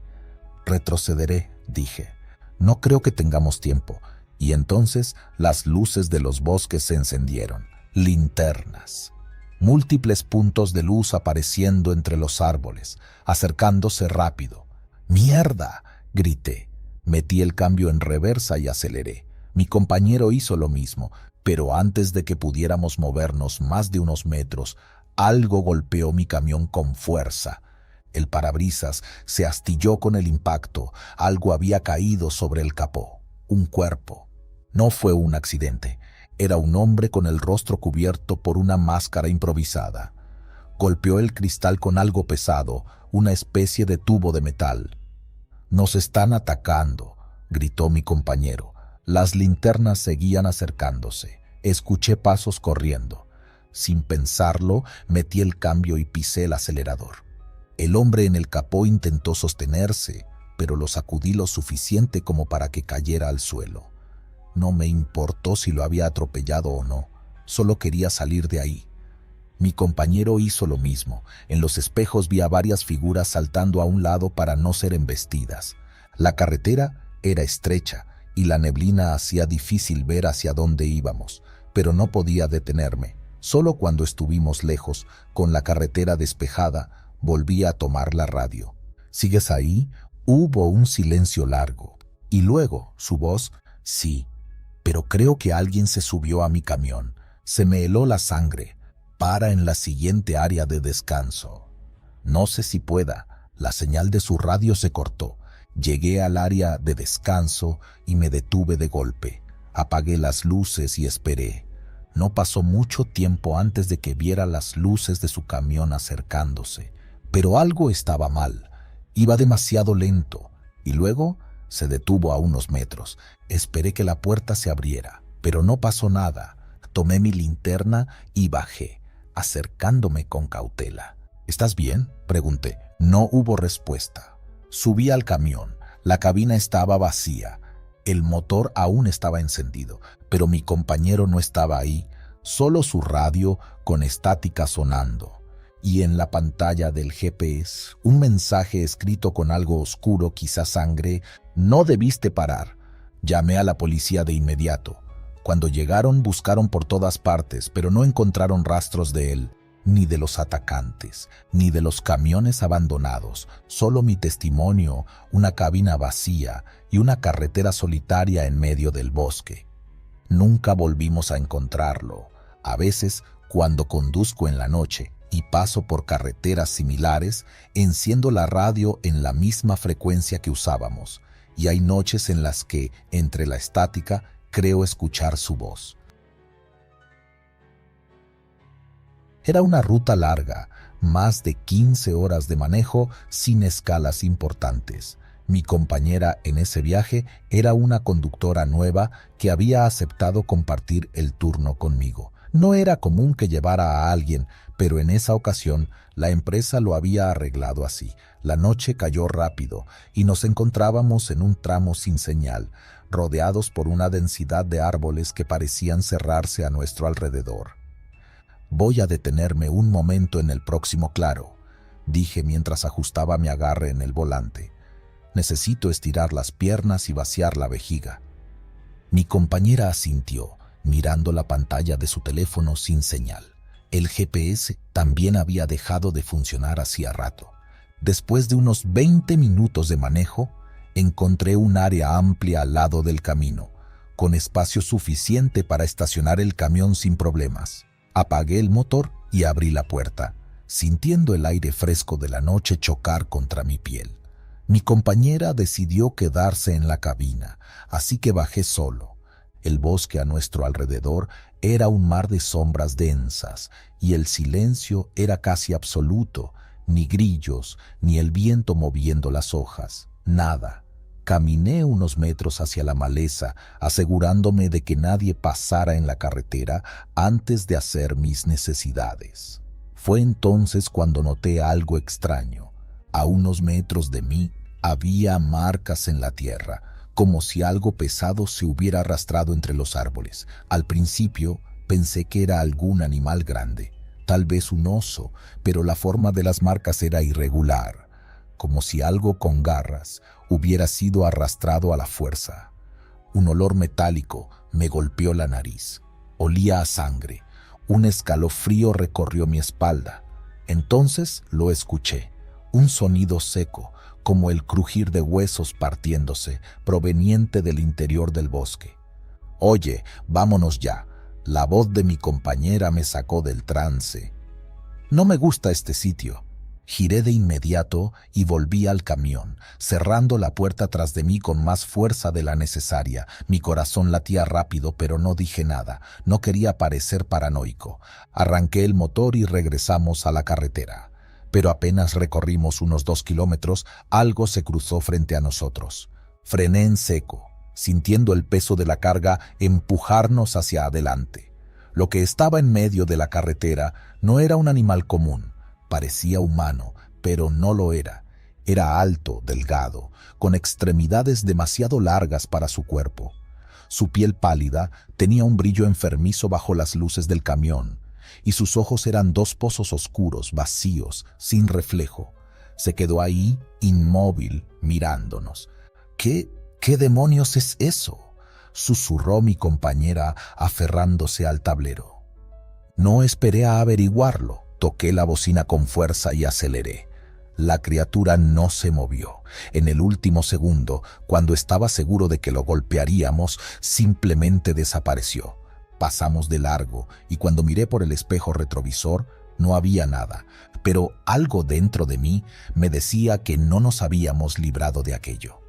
«Retrocederé», dije. «No creo que tengamos tiempo». Y entonces las luces de los bosques se encendieron, linternas. Múltiples puntos de luz apareciendo entre los árboles, acercándose rápido. ¡Mierda!, grité. Metí el cambio en reversa y aceleré. Mi compañero hizo lo mismo, pero antes de que pudiéramos movernos más de unos metros, algo golpeó mi camión con fuerza. El parabrisas se astilló con el impacto. Algo había caído sobre el capó. Un cuerpo. No fue un accidente. Era un hombre con el rostro cubierto por una máscara improvisada. Golpeó el cristal con algo pesado, una especie de tubo de metal. «Nos están atacando», gritó mi compañero. Las linternas seguían acercándose. Escuché pasos corriendo. Sin pensarlo, metí el cambio y pisé el acelerador. El hombre en el capó intentó sostenerse, pero lo sacudí lo suficiente como para que cayera al suelo. No me importó si lo había atropellado o no, solo quería salir de ahí. Mi compañero hizo lo mismo. En los espejos vi a varias figuras saltando a un lado para no ser embestidas. La carretera era estrecha y la neblina hacía difícil ver hacia dónde íbamos, pero no podía detenerme. Solo cuando estuvimos lejos, con la carretera despejada, volví a tomar la radio. ¿Sigues ahí? Hubo un silencio largo. Y luego, su voz: «Sí, pero creo que alguien se subió a mi camión. Se me heló la sangre. Para en la siguiente área de descanso». No sé si pueda. La señal de su radio se cortó. Llegué al área de descanso y me detuve de golpe. Apagué las luces y esperé. No pasó mucho tiempo antes de que viera las luces de su camión acercándose. Pero algo estaba mal. Iba demasiado lento. Y luego se detuvo a unos metros. Esperé que la puerta se abriera, pero no pasó nada. Tomé mi linterna y bajé, acercándome con cautela. «¿Estás bien?», pregunté. No hubo respuesta. Subí al camión. La cabina estaba vacía. El motor aún estaba encendido, pero mi compañero no estaba ahí, solo su radio con estática sonando. Y en la pantalla del GPS, un mensaje escrito con algo oscuro, quizá sangre: «No debiste parar». Llamé a la policía de inmediato. Cuando llegaron, buscaron por todas partes, pero no encontraron rastros de él, ni de los atacantes, ni de los camiones abandonados. Solo mi testimonio, una cabina vacía y una carretera solitaria en medio del bosque. Nunca volvimos a encontrarlo. A veces, cuando conduzco en la noche y paso por carreteras similares, enciendo la radio en la misma frecuencia que usábamos, y hay noches en las que, entre la estática, creo escuchar su voz. Era una ruta larga, más de 15 horas de manejo sin escalas importantes. Mi compañera en ese viaje era una conductora nueva que había aceptado compartir el turno conmigo. No era común que llevara a alguien, pero en esa ocasión la empresa lo había arreglado así. La noche cayó rápido y nos encontrábamos en un tramo sin señal, rodeados por una densidad de árboles que parecían cerrarse a nuestro alrededor. «Voy a detenerme un momento en el próximo claro», dije mientras ajustaba mi agarre en el volante. «Necesito estirar las piernas y vaciar la vejiga». Mi compañera asintió, mirando la pantalla de su teléfono sin señal. El GPS también había dejado de funcionar hacía rato. Después de unos 20 minutos de manejo, encontré un área amplia al lado del camino, con espacio suficiente para estacionar el camión sin problemas. Apagué el motor y abrí la puerta, sintiendo el aire fresco de la noche chocar contra mi piel. Mi compañera decidió quedarse en la cabina, así que bajé solo. El bosque a nuestro alrededor era un mar de sombras densas y el silencio era casi absoluto, ni grillos, ni el viento moviendo las hojas, nada. Caminé unos metros hacia la maleza, asegurándome de que nadie pasara en la carretera antes de hacer mis necesidades. Fue entonces cuando noté algo extraño. A unos metros de mí había marcas en la tierra, como si algo pesado se hubiera arrastrado entre los árboles. Al principio pensé que era algún animal grande, tal vez un oso, pero la forma de las marcas era irregular, como si algo con garras hubiera sido arrastrado a la fuerza. Un olor metálico me golpeó la nariz. Olía a sangre. Un escalofrío recorrió mi espalda. Entonces lo escuché. Un sonido seco, como el crujir de huesos partiéndose, proveniente del interior del bosque. «Oye, vámonos ya». La voz de mi compañera me sacó del trance. «No me gusta este sitio». Giré de inmediato y volví al camión, cerrando la puerta tras de mí con más fuerza de la necesaria. Mi corazón latía rápido, pero no dije nada. No quería parecer paranoico. Arranqué el motor y regresamos a la carretera. Pero apenas recorrimos unos 2 kilómetros, algo se cruzó frente a nosotros. Frené en seco, sintiendo el peso de la carga empujarnos hacia adelante. Lo que estaba en medio de la carretera no era un animal común. Parecía humano, pero no lo era. Era alto, delgado, con extremidades demasiado largas para su cuerpo. Su piel pálida tenía un brillo enfermizo bajo las luces del camión, y sus ojos eran 2 pozos oscuros, vacíos, sin reflejo. Se quedó ahí, inmóvil, mirándonos. ¿Qué demonios es eso?», susurró mi compañera, aferrándose al tablero. No esperé a averiguarlo. Toqué la bocina con fuerza y aceleré. La criatura no se movió. En el último segundo, cuando estaba seguro de que lo golpearíamos, simplemente desapareció. Pasamos de largo y cuando miré por el espejo retrovisor, no había nada, pero algo dentro de mí me decía que no nos habíamos librado de aquello.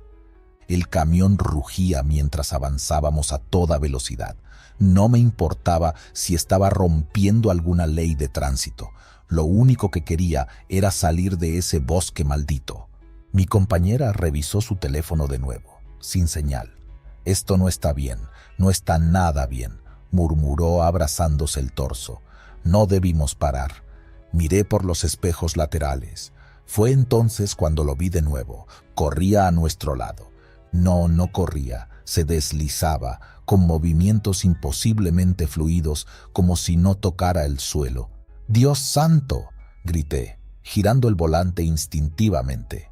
El camión rugía mientras avanzábamos a toda velocidad. No me importaba si estaba rompiendo alguna ley de tránsito. Lo único que quería era salir de ese bosque maldito. Mi compañera revisó su teléfono de nuevo, sin señal. «Esto no está bien, no está nada bien», murmuró abrazándose el torso. «No debimos parar». Miré por los espejos laterales. Fue entonces cuando lo vi de nuevo. Corría a nuestro lado. No corría, se deslizaba, con movimientos imposiblemente fluidos, como si no tocara el suelo. «¡Dios santo!», grité, girando el volante instintivamente.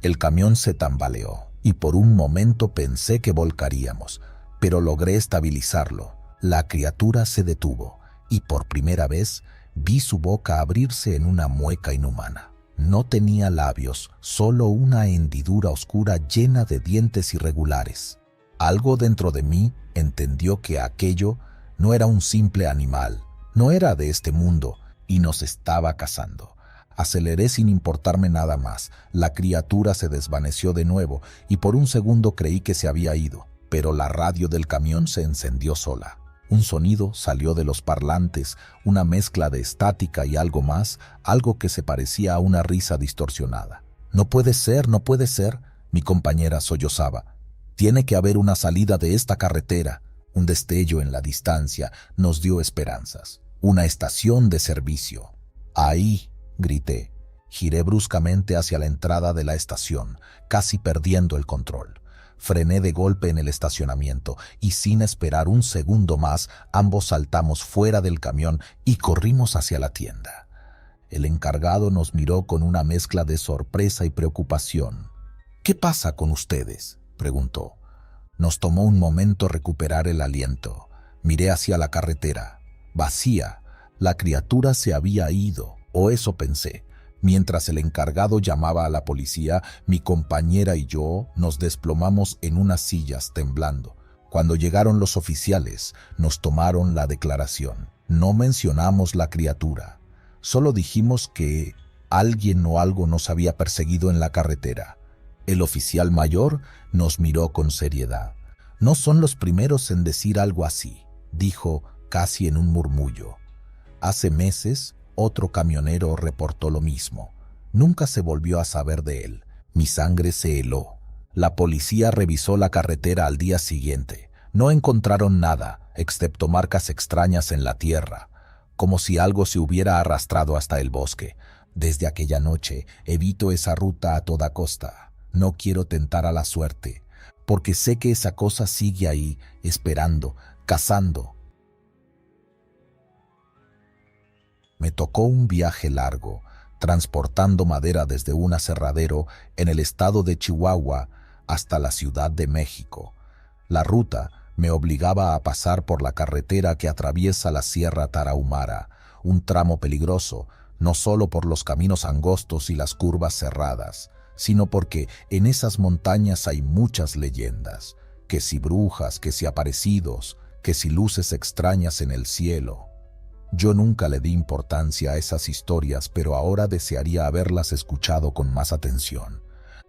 El camión se tambaleó, y por un momento pensé que volcaríamos, pero logré estabilizarlo. La criatura se detuvo, y por primera vez vi su boca abrirse en una mueca inhumana. No tenía labios, solo una hendidura oscura llena de dientes irregulares. Algo dentro de mí entendió que aquello no era un simple animal, no era de este mundo, y nos estaba cazando. Aceleré sin importarme nada más. La criatura se desvaneció de nuevo, y por un segundo creí que se había ido, pero la radio del camión se encendió sola. Un sonido salió de los parlantes, una mezcla de estática y algo más, algo que se parecía a una risa distorsionada. «No puede ser, no puede ser», mi compañera sollozaba. «Tiene que haber una salida de esta carretera». Un destello en la distancia nos dio esperanzas. Una estación de servicio. «Ahí», grité. Giré bruscamente hacia la entrada de la estación, casi perdiendo el control. Frené de golpe en el estacionamiento y sin esperar un segundo más, ambos saltamos fuera del camión y corrimos hacia la tienda. El encargado nos miró con una mezcla de sorpresa y preocupación. «¿Qué pasa con ustedes?», preguntó. Nos tomó un momento recuperar el aliento. Miré hacia la carretera. Vacía. La criatura se había ido, o eso pensé. Mientras el encargado llamaba a la policía, mi compañera y yo nos desplomamos en unas sillas temblando. Cuando llegaron los oficiales, nos tomaron la declaración. No mencionamos la criatura. Solo dijimos que alguien o algo nos había perseguido en la carretera. El oficial mayor nos miró con seriedad. «No son los primeros en decir algo así», dijo casi en un murmullo. Hace meses, otro camionero reportó lo mismo. Nunca se volvió a saber de él. Mi sangre se heló. La policía revisó la carretera al día siguiente. No encontraron nada, excepto marcas extrañas en la tierra, como si algo se hubiera arrastrado hasta el bosque. Desde aquella noche evito esa ruta a toda costa. No quiero tentar a la suerte, porque sé que esa cosa sigue ahí, esperando, cazando. Me tocó un viaje largo, transportando madera desde un aserradero en el estado de Chihuahua hasta la Ciudad de México. La ruta me obligaba a pasar por la carretera que atraviesa la Sierra Tarahumara, un tramo peligroso, no solo por los caminos angostos y las curvas cerradas, sino porque en esas montañas hay muchas leyendas, que si brujas, que si aparecidos, que si luces extrañas en el cielo. Yo nunca le di importancia a esas historias, pero ahora desearía haberlas escuchado con más atención.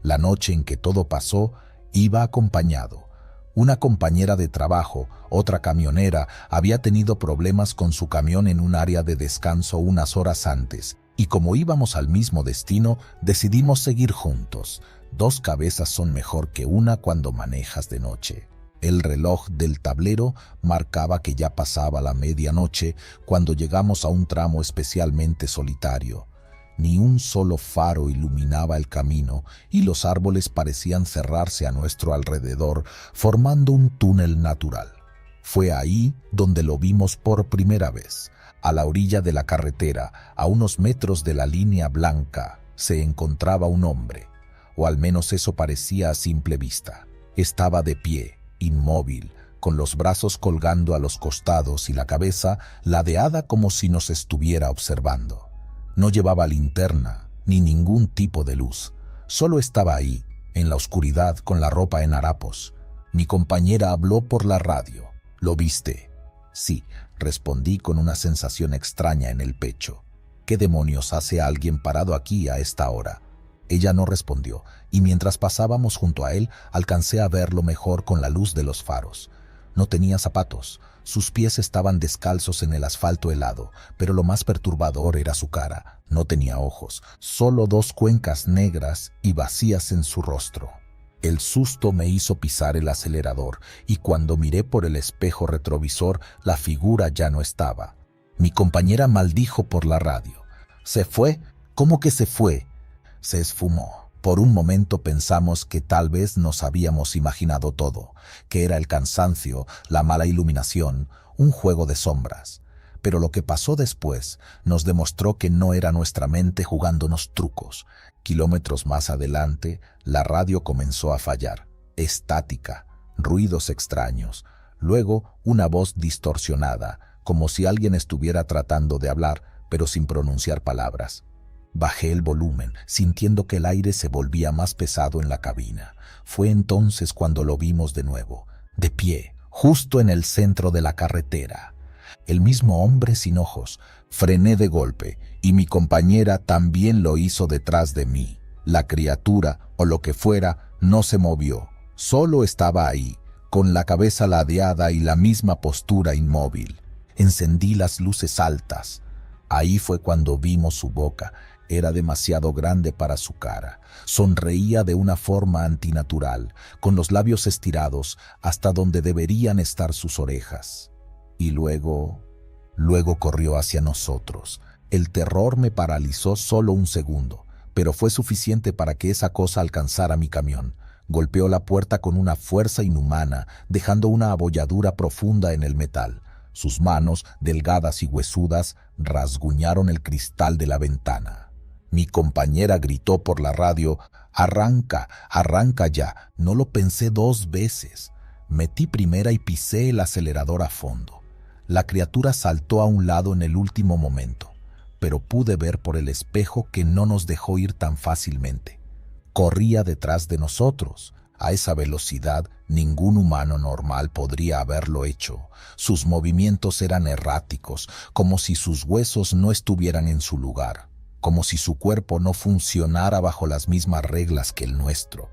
La noche en que todo pasó, iba acompañado. Una compañera de trabajo, otra camionera, había tenido problemas con su camión en un área de descanso unas horas antes, y como íbamos al mismo destino, decidimos seguir juntos. Dos cabezas son mejor que una cuando manejas de noche. El reloj del tablero marcaba que ya pasaba la medianoche cuando llegamos a un tramo especialmente solitario. Ni un solo faro iluminaba el camino y los árboles parecían cerrarse a nuestro alrededor, formando un túnel natural. Fue ahí donde lo vimos por primera vez. A la orilla de la carretera, a unos metros de la línea blanca, se encontraba un hombre, o al menos eso parecía a simple vista. Estaba de pie, inmóvil, con los brazos colgando a los costados y la cabeza ladeada como si nos estuviera observando. No llevaba linterna ni ningún tipo de luz. Solo estaba ahí, en la oscuridad, con la ropa en harapos. Mi compañera habló por la radio. ¿Lo viste? Sí, respondí con una sensación extraña en el pecho. ¿Qué demonios hace alguien parado aquí a esta hora? Ella no respondió, y mientras pasábamos junto a él, alcancé a verlo mejor con la luz de los faros. No tenía zapatos. Sus pies estaban descalzos en el asfalto helado, pero lo más perturbador era su cara. No tenía ojos, solo dos cuencas negras y vacías en su rostro. El susto me hizo pisar el acelerador, y cuando miré por el espejo retrovisor, la figura ya no estaba. Mi compañera maldijo por la radio. ¿Se fue? ¿Cómo que se fue? Se esfumó. Por un momento pensamos que tal vez nos habíamos imaginado todo, que era el cansancio, la mala iluminación, un juego de sombras. Pero lo que pasó después nos demostró que no era nuestra mente jugándonos trucos. Kilómetros más adelante, la radio comenzó a fallar. Estática, ruidos extraños. Luego, una voz distorsionada, como si alguien estuviera tratando de hablar, pero sin pronunciar palabras. Bajé el volumen, sintiendo que el aire se volvía más pesado en la cabina. Fue entonces cuando lo vimos de nuevo, de pie, justo en el centro de la carretera. El mismo hombre sin ojos. Frené de golpe, y mi compañera también lo hizo detrás de mí. La criatura, o lo que fuera, no se movió. Solo estaba ahí, con la cabeza ladeada y la misma postura inmóvil. Encendí las luces altas. Ahí fue cuando vimos su boca. Era demasiado grande para su cara. Sonreía de una forma antinatural, con los labios estirados hasta donde deberían estar sus orejas. Y luego corrió hacia nosotros. El terror me paralizó solo un segundo, pero fue suficiente para que esa cosa alcanzara mi camión. Golpeó la puerta con una fuerza inhumana, dejando una abolladura profunda en el metal. Sus manos, delgadas y huesudas, rasguñaron el cristal de la ventana. Mi compañera gritó por la radio, «¡Arranca! ¡Arranca ya!». No lo pensé dos veces. Metí primera y pisé el acelerador a fondo. La criatura saltó a un lado en el último momento, pero pude ver por el espejo que no nos dejó ir tan fácilmente. Corría detrás de nosotros. A esa velocidad, ningún humano normal podría haberlo hecho. Sus movimientos eran erráticos, como si sus huesos no estuvieran en su lugar, como si su cuerpo no funcionara bajo las mismas reglas que el nuestro.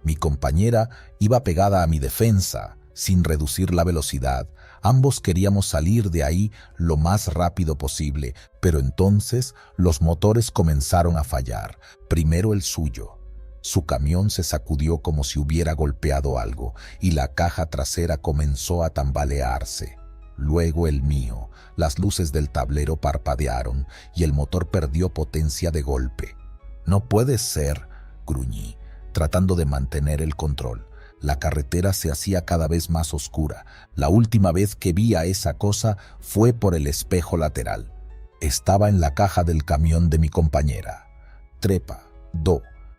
Mi compañera iba pegada a mi defensa, sin reducir la velocidad. Ambos queríamos salir de ahí lo más rápido posible, pero entonces los motores comenzaron a fallar. Primero el suyo. Su camión se sacudió como si hubiera golpeado algo, y la caja trasera comenzó a tambalearse. Luego el mío. Las luces del tablero parpadearon y el motor perdió potencia de golpe. «No puede ser», gruñí, tratando de mantener el control. La carretera se hacía cada vez más oscura. La última vez que vi a esa cosa fue por el espejo lateral. Estaba en la caja del camión de mi compañera. Trepa,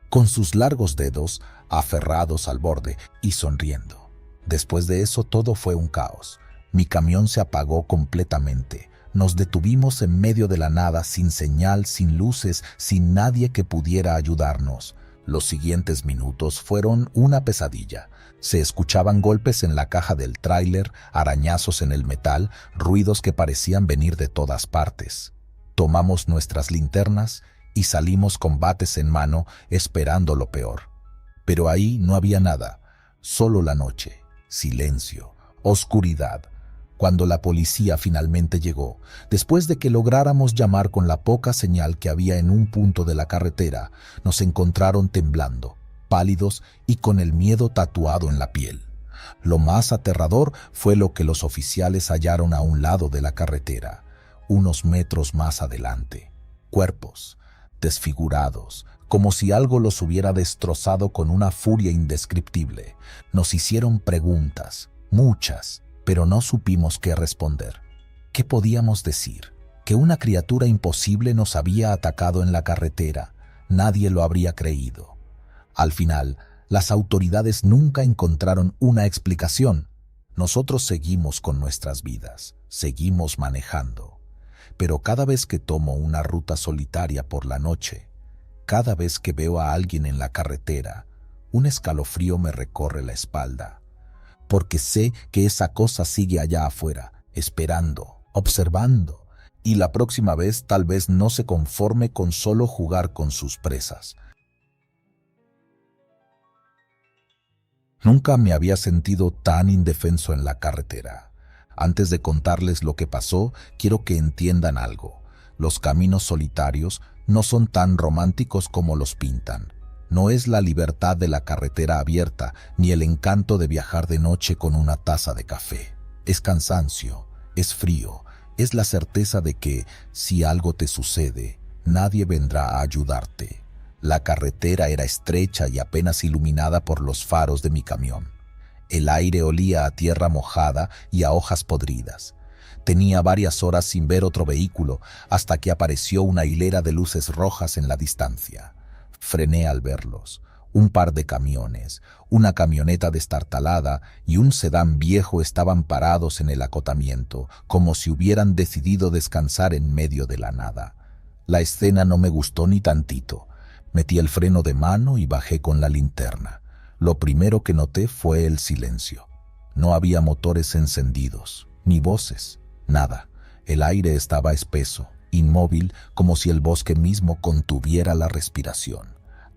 con sus largos dedos aferrados al borde y sonriendo. Después de eso todo fue un caos. Mi camión se apagó completamente. Nos detuvimos en medio de la nada, sin señal, sin luces, sin nadie que pudiera ayudarnos. Los siguientes minutos fueron una pesadilla. Se escuchaban golpes en la caja del tráiler, arañazos en el metal, ruidos que parecían venir de todas partes. Tomamos nuestras linternas y salimos con bates en mano, esperando lo peor. Pero ahí no había nada, solo la noche, silencio, oscuridad. Cuando la policía finalmente llegó, después de que lográramos llamar con la poca señal que había en un punto de la carretera, nos encontraron temblando, pálidos y con el miedo tatuado en la piel. Lo más aterrador fue lo que los oficiales hallaron a un lado de la carretera, unos metros más adelante. Cuerpos, desfigurados, como si algo los hubiera destrozado con una furia indescriptible. Nos hicieron preguntas, muchas, pero no supimos qué responder. ¿Qué podíamos decir? Que una criatura imposible nos había atacado en la carretera. Nadie lo habría creído. Al final, las autoridades nunca encontraron una explicación. Nosotros seguimos con nuestras vidas, seguimos manejando. Pero cada vez que tomo una ruta solitaria por la noche, cada vez que veo a alguien en la carretera, un escalofrío me recorre la espalda. Porque sé que esa cosa sigue allá afuera, esperando, observando, y la próxima vez tal vez no se conforme con solo jugar con sus presas. Nunca me había sentido tan indefenso en la carretera. Antes de contarles lo que pasó, quiero que entiendan algo. Los caminos solitarios no son tan románticos como los pintan. No es la libertad de la carretera abierta, ni el encanto de viajar de noche con una taza de café. Es cansancio, es frío, es la certeza de que, si algo te sucede, nadie vendrá a ayudarte. La carretera era estrecha y apenas iluminada por los faros de mi camión. El aire olía a tierra mojada y a hojas podridas. Tenía varias horas sin ver otro vehículo, hasta que apareció una hilera de luces rojas en la distancia. Frené al verlos. Un par de camiones, una camioneta destartalada y un sedán viejo estaban parados en el acotamiento, como si hubieran decidido descansar en medio de la nada. La escena no me gustó ni tantito. Metí el freno de mano y bajé con la linterna. Lo primero que noté fue el silencio. No había motores encendidos, ni voces, nada. El aire estaba espeso, inmóvil, como si el bosque mismo contuviera la respiración.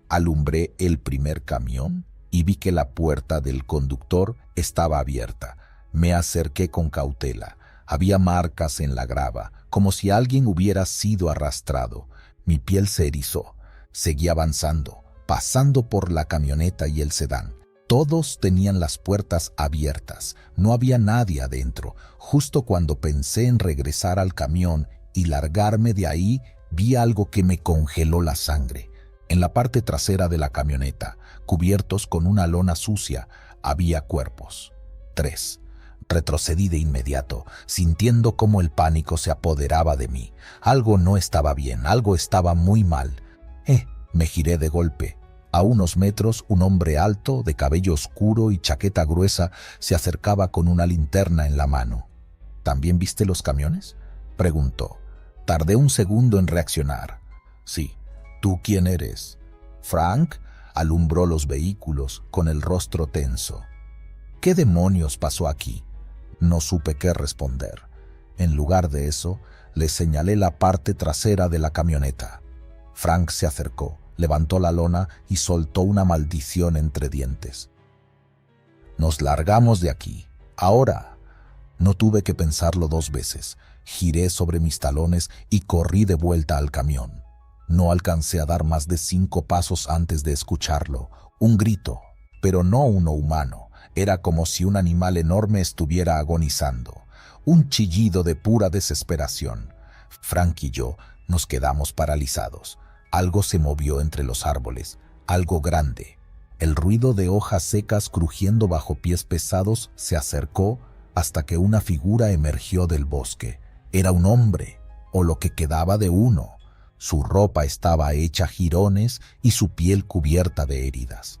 Alumbré el primer camión y vi que la puerta del conductor estaba abierta. Me acerqué con cautela. Había marcas en la grava, como si alguien hubiera sido arrastrado. Mi piel se erizó. Seguí avanzando, pasando por la camioneta y el sedán. Todos tenían las puertas abiertas. No había nadie adentro. Justo cuando pensé en regresar al camión y largarme de ahí, vi algo que me congeló la sangre. En la parte trasera de la camioneta, cubiertos con una lona sucia, había cuerpos. 3. Retrocedí de inmediato, sintiendo cómo el pánico se apoderaba de mí. Algo no estaba bien, algo estaba muy mal. Me giré de golpe. A unos metros, un hombre alto, de cabello oscuro y chaqueta gruesa, se acercaba con una linterna en la mano. ¿También viste los camiones?, preguntó. Tardé un segundo en reaccionar. Sí. ¿Tú quién eres? Frank alumbró los vehículos con el rostro tenso. ¿Qué demonios pasó aquí? No supe qué responder. En lugar de eso, le señalé la parte trasera de la camioneta. Frank se acercó, levantó la lona y soltó una maldición entre dientes. Nos largamos de aquí. Ahora. No tuve que pensarlo 2 veces. Giré sobre mis talones y corrí de vuelta al camión. No alcancé a dar más de 5 pasos antes de escucharlo. Un grito, pero no uno humano. Era como si un animal enorme estuviera agonizando. Un chillido de pura desesperación. Frank y yo nos quedamos paralizados. Algo se movió entre los árboles, algo grande. El ruido de hojas secas crujiendo bajo pies pesados se acercó hasta que una figura emergió del bosque. Era un hombre, o lo que quedaba de uno. Su ropa estaba hecha jirones y su piel cubierta de heridas.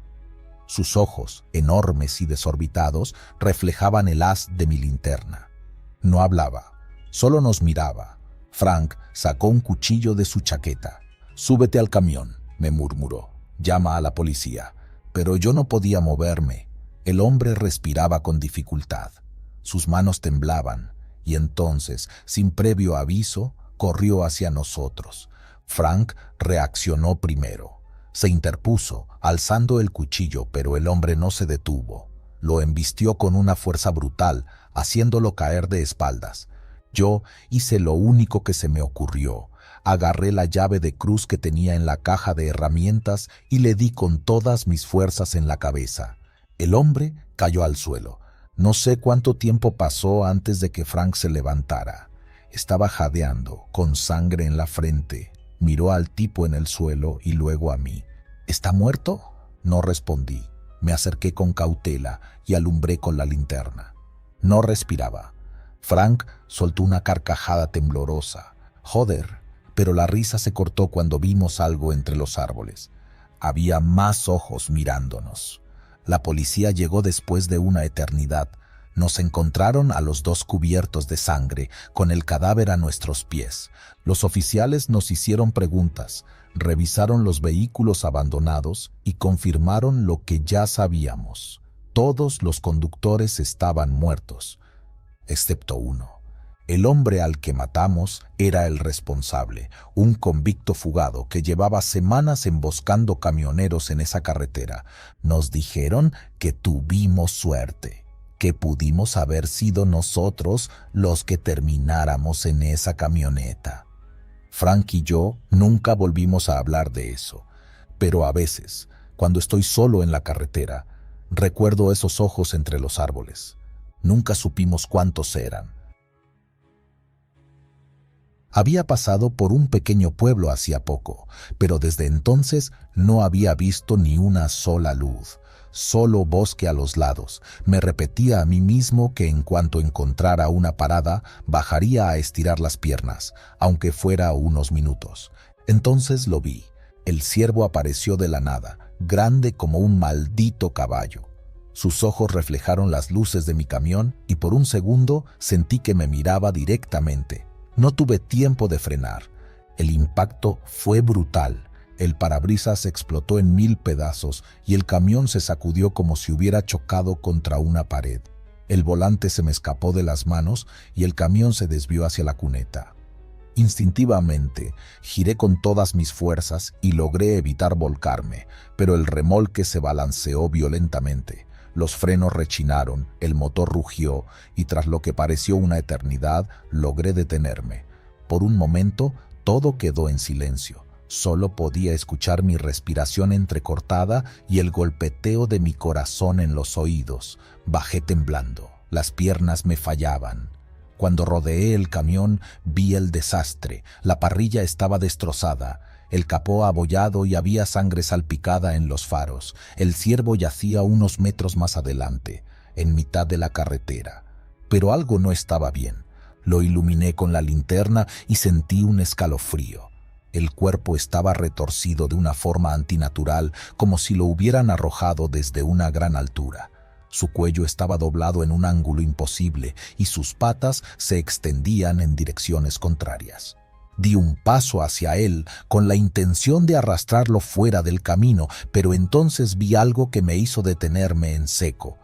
Sus ojos, enormes y desorbitados, reflejaban el haz de mi linterna. No hablaba, solo nos miraba. Frank sacó un cuchillo de su chaqueta. «Súbete al camión», me murmuró. «Llama a la policía». Pero yo no podía moverme. El hombre respiraba con dificultad. Sus manos temblaban, y entonces, sin previo aviso, corrió hacia nosotros. Frank reaccionó primero. Se interpuso, alzando el cuchillo, pero el hombre no se detuvo. Lo embistió con una fuerza brutal, haciéndolo caer de espaldas. Yo hice lo único que se me ocurrió. Agarré la llave de cruz que tenía en la caja de herramientas y le di con todas mis fuerzas en la cabeza. El hombre cayó al suelo. No sé cuánto tiempo pasó antes de que Frank se levantara. Estaba jadeando, con sangre en la frente. Miró al tipo en el suelo y luego a mí. «¿Está muerto?». No respondí. Me acerqué con cautela y alumbré con la linterna. No respiraba. Frank soltó una carcajada temblorosa. «Joder», pero la risa se cortó cuando vimos algo entre los árboles. Había más ojos mirándonos. La policía llegó después de una eternidad. Nos encontraron a los dos cubiertos de sangre, con el cadáver a nuestros pies. Los oficiales nos hicieron preguntas, revisaron los vehículos abandonados y confirmaron lo que ya sabíamos. Todos los conductores estaban muertos, excepto uno. El hombre al que matamos era el responsable, un convicto fugado que llevaba semanas emboscando camioneros en esa carretera. Nos dijeron que tuvimos suerte, que pudimos haber sido nosotros los que termináramos en esa camioneta. Frank y yo nunca volvimos a hablar de eso, pero a veces, cuando estoy solo en la carretera, recuerdo esos ojos entre los árboles. Nunca supimos cuántos eran. Había pasado por un pequeño pueblo hacía poco, pero desde entonces no había visto ni una sola luz, solo bosque a los lados. Me repetía a mí mismo que en cuanto encontrara una parada, bajaría a estirar las piernas, aunque fuera unos minutos. Entonces lo vi. El ciervo apareció de la nada, grande como un maldito caballo. Sus ojos reflejaron las luces de mi camión y por un segundo sentí que me miraba directamente. No tuve tiempo de frenar. El impacto fue brutal. El parabrisas explotó en 1000 pedazos y el camión se sacudió como si hubiera chocado contra una pared. El volante se me escapó de las manos y el camión se desvió hacia la cuneta. Instintivamente, giré con todas mis fuerzas y logré evitar volcarme, pero el remolque se balanceó violentamente. Los frenos rechinaron, el motor rugió y tras lo que pareció una eternidad, logré detenerme. Por un momento, todo quedó en silencio. Solo podía escuchar mi respiración entrecortada y el golpeteo de mi corazón en los oídos. Bajé temblando. Las piernas me fallaban. Cuando rodeé el camión, vi el desastre. La parrilla estaba destrozada. El capó abollado y había sangre salpicada en los faros. El ciervo yacía unos metros más adelante, en mitad de la carretera. Pero algo no estaba bien. Lo iluminé con la linterna y sentí un escalofrío. El cuerpo estaba retorcido de una forma antinatural, como si lo hubieran arrojado desde una gran altura. Su cuello estaba doblado en un ángulo imposible y sus patas se extendían en direcciones contrarias. Di un paso hacia él con la intención de arrastrarlo fuera del camino, pero entonces vi algo que me hizo detenerme en seco.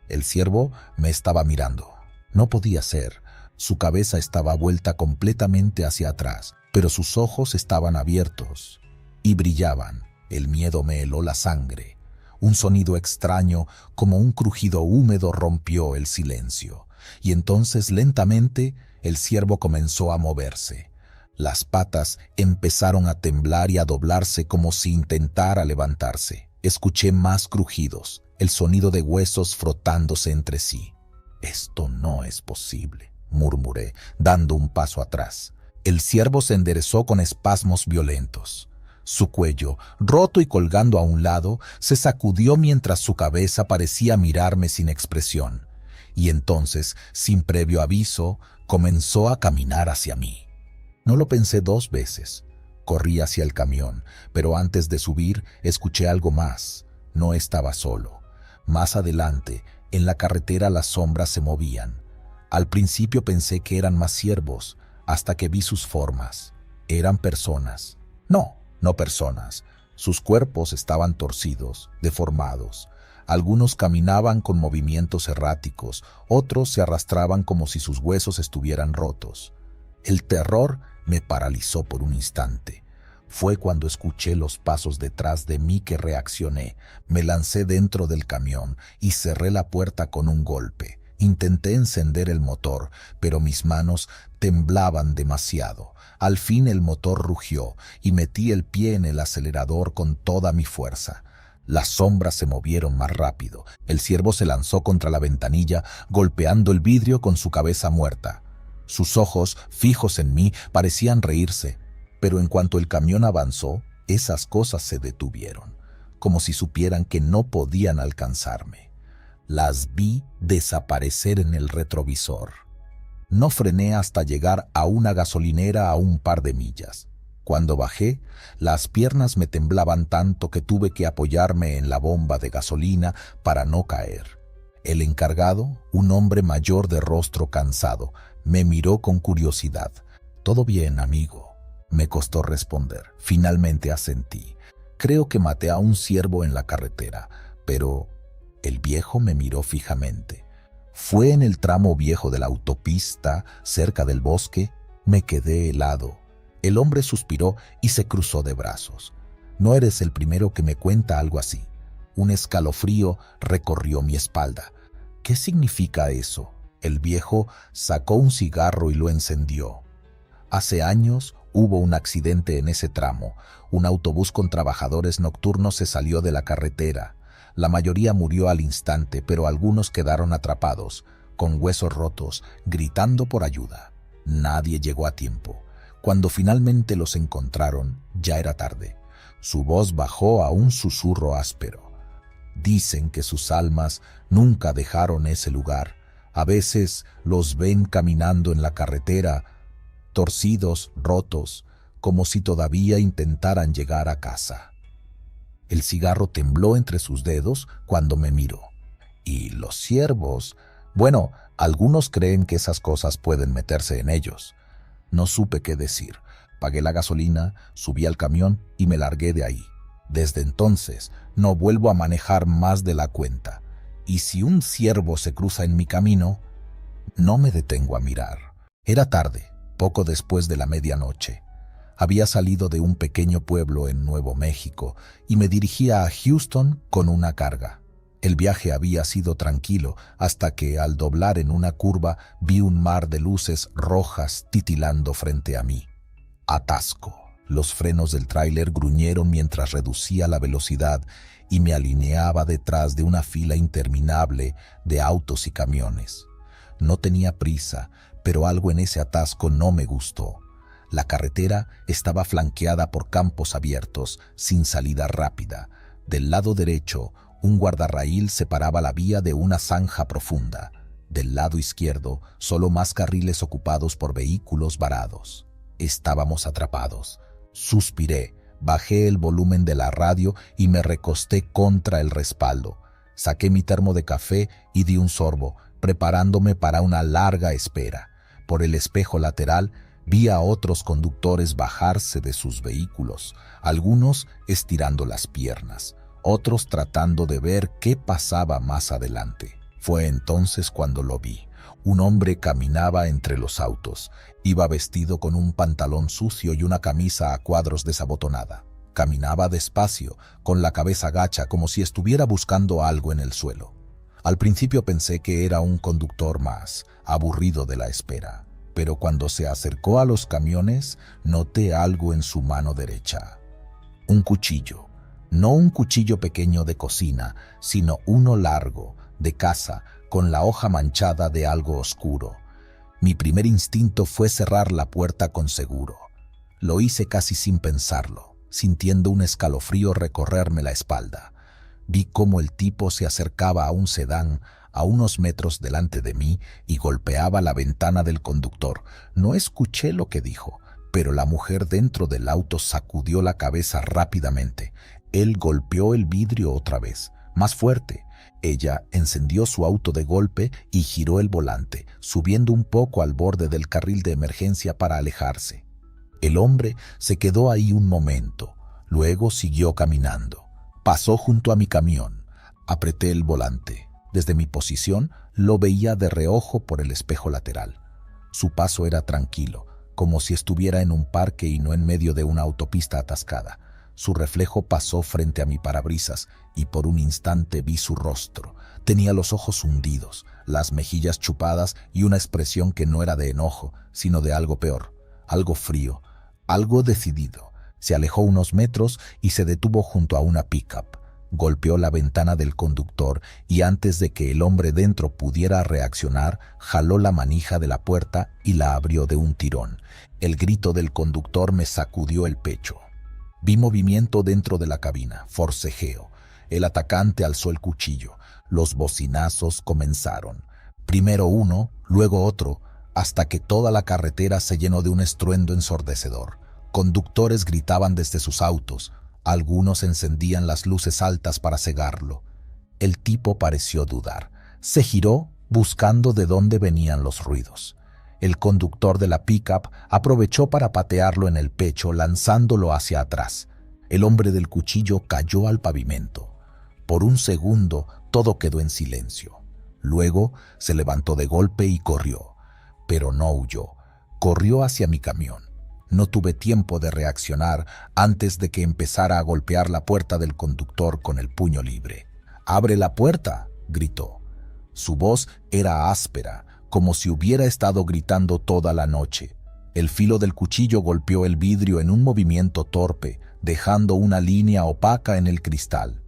El ciervo me estaba mirando. No podía ser. Su cabeza estaba vuelta completamente hacia atrás, pero sus ojos estaban abiertos y brillaban. El miedo me heló la sangre. Un sonido extraño, como un crujido húmedo, rompió el silencio. Y entonces, lentamente, el ciervo comenzó a moverse. Las patas empezaron a temblar y a doblarse como si intentara levantarse. Escuché más crujidos, el sonido de huesos frotándose entre sí. «Esto no es posible», murmuré, dando un paso atrás. El ciervo se enderezó con espasmos violentos. Su cuello, roto y colgando a un lado, se sacudió mientras su cabeza parecía mirarme sin expresión. Y entonces, sin previo aviso, comenzó a caminar hacia mí. No lo pensé 2 veces. Corrí hacia el camión, pero antes de subir escuché algo más. No estaba solo. Más adelante, en la carretera las sombras se movían. Al principio pensé que eran más ciervos, hasta que vi sus formas. Eran personas. No personas. Sus cuerpos estaban torcidos, deformados. Algunos caminaban con movimientos erráticos, otros se arrastraban como si sus huesos estuvieran rotos. El terror me paralizó por un instante. Fue cuando escuché los pasos detrás de mí que reaccioné. Me lancé dentro del camión y cerré la puerta con un golpe. Intenté encender el motor, pero mis manos temblaban demasiado. Al fin el motor rugió y metí el pie en el acelerador con toda mi fuerza. Las sombras se movieron más rápido. El ciervo se lanzó contra la ventanilla, golpeando el vidrio con su cabeza muerta. Sus ojos, fijos en mí, parecían reírse. Pero en cuanto el camión avanzó, esas cosas se detuvieron, como si supieran que no podían alcanzarme. Las vi desaparecer en el retrovisor. No frené hasta llegar a una gasolinera a un par de millas. Cuando bajé, las piernas me temblaban tanto que tuve que apoyarme en la bomba de gasolina para no caer. El encargado, un hombre mayor de rostro cansado, me miró con curiosidad. «¿Todo bien, amigo?», me costó responder. Finalmente asentí. «Creo que maté a un ciervo en la carretera, pero…». El viejo me miró fijamente. «Fue en el tramo viejo de la autopista, cerca del bosque». Me quedé helado. El hombre suspiró y se cruzó de brazos. «No eres el primero que me cuenta algo así». Un escalofrío recorrió mi espalda. «¿Qué significa eso?». El viejo sacó un cigarro y lo encendió. «Hace años hubo un accidente en ese tramo. Un autobús con trabajadores nocturnos se salió de la carretera. La mayoría murió al instante, pero algunos quedaron atrapados, con huesos rotos, gritando por ayuda. Nadie llegó a tiempo. Cuando finalmente los encontraron, ya era tarde. Su voz bajó a un susurro áspero. Dicen que sus almas nunca dejaron ese lugar. A veces los ven caminando en la carretera, torcidos, rotos, como si todavía intentaran llegar a casa». El cigarro tembló entre sus dedos cuando me miró. «¿Y los ciervos? Bueno, algunos creen que esas cosas pueden meterse en ellos». No supe qué decir. Pagué la gasolina, subí al camión y me largué de ahí. Desde entonces no vuelvo a manejar más de la cuenta. Y si un ciervo se cruza en mi camino, no me detengo a mirar. Era tarde, poco después de la medianoche. Había salido de un pequeño pueblo en Nuevo México y me dirigía a Houston con una carga. El viaje había sido tranquilo hasta que, al doblar en una curva, vi un mar de luces rojas titilando frente a mí. Atasco. Los frenos del tráiler gruñeron mientras reducía la velocidad y me alineaba detrás de una fila interminable de autos y camiones. No tenía prisa, pero algo en ese atasco no me gustó. La carretera estaba flanqueada por campos abiertos, sin salida rápida. Del lado derecho, un guardarraíl separaba la vía de una zanja profunda. Del lado izquierdo, solo más carriles ocupados por vehículos varados. Estábamos atrapados. Suspiré, bajé el volumen de la radio y me recosté contra el respaldo. Saqué mi termo de café y di un sorbo, preparándome para una larga espera. Por el espejo lateral, vi a otros conductores bajarse de sus vehículos, algunos estirando las piernas, otros tratando de ver qué pasaba más adelante. Fue entonces cuando lo vi. Un hombre caminaba entre los autos. Iba vestido con un pantalón sucio y una camisa a cuadros desabotonada. Caminaba despacio, con la cabeza gacha, como si estuviera buscando algo en el suelo. Al principio pensé que era un conductor más, aburrido de la espera. Pero cuando se acercó a los camiones, noté algo en su mano derecha. Un cuchillo. No un cuchillo pequeño de cocina, sino uno largo, de caza, con la hoja manchada de algo oscuro. Mi primer instinto fue cerrar la puerta con seguro. Lo hice casi sin pensarlo, sintiendo un escalofrío recorrerme la espalda. Vi cómo el tipo se acercaba a un sedán a unos metros delante de mí y golpeaba la ventana del conductor. No escuché lo que dijo, pero la mujer dentro del auto sacudió la cabeza rápidamente. Él golpeó el vidrio otra vez, más fuerte. Ella encendió su auto de golpe y giró el volante, subiendo un poco al borde del carril de emergencia para alejarse. El hombre se quedó ahí un momento, luego siguió caminando. Pasó junto a mi camión. Apreté el volante. Desde mi posición lo veía de reojo por el espejo lateral. Su paso era tranquilo, como si estuviera en un parque y no en medio de una autopista atascada. Su reflejo pasó frente a mi parabrisas y por un instante vi su rostro. Tenía los ojos hundidos, las mejillas chupadas y una expresión que no era de enojo, sino de algo peor, algo frío, algo decidido. Se alejó unos metros y se detuvo junto a una pickup. Golpeó la ventana del conductor y antes de que el hombre dentro pudiera reaccionar, jaló la manija de la puerta y la abrió de un tirón. El grito del conductor me sacudió el pecho. Vi movimiento dentro de la cabina, forcejeo. El atacante alzó el cuchillo. Los bocinazos comenzaron. Primero uno, luego otro, hasta que toda la carretera se llenó de un estruendo ensordecedor. Conductores gritaban desde sus autos. Algunos encendían las luces altas para cegarlo. El tipo pareció dudar. Se giró buscando de dónde venían los ruidos. El conductor de la pickup aprovechó para patearlo en el pecho, lanzándolo hacia atrás. El hombre del cuchillo cayó al pavimento. Por un segundo todo quedó en silencio. Luego se levantó de golpe y corrió. Pero no huyó. Corrió hacia mi camión. No tuve tiempo de reaccionar antes de que empezara a golpear la puerta del conductor con el puño libre. «¡Abre la puerta!», gritó. Su voz era áspera, como si hubiera estado gritando toda la noche. El filo del cuchillo golpeó el vidrio en un movimiento torpe, dejando una línea opaca en el cristal.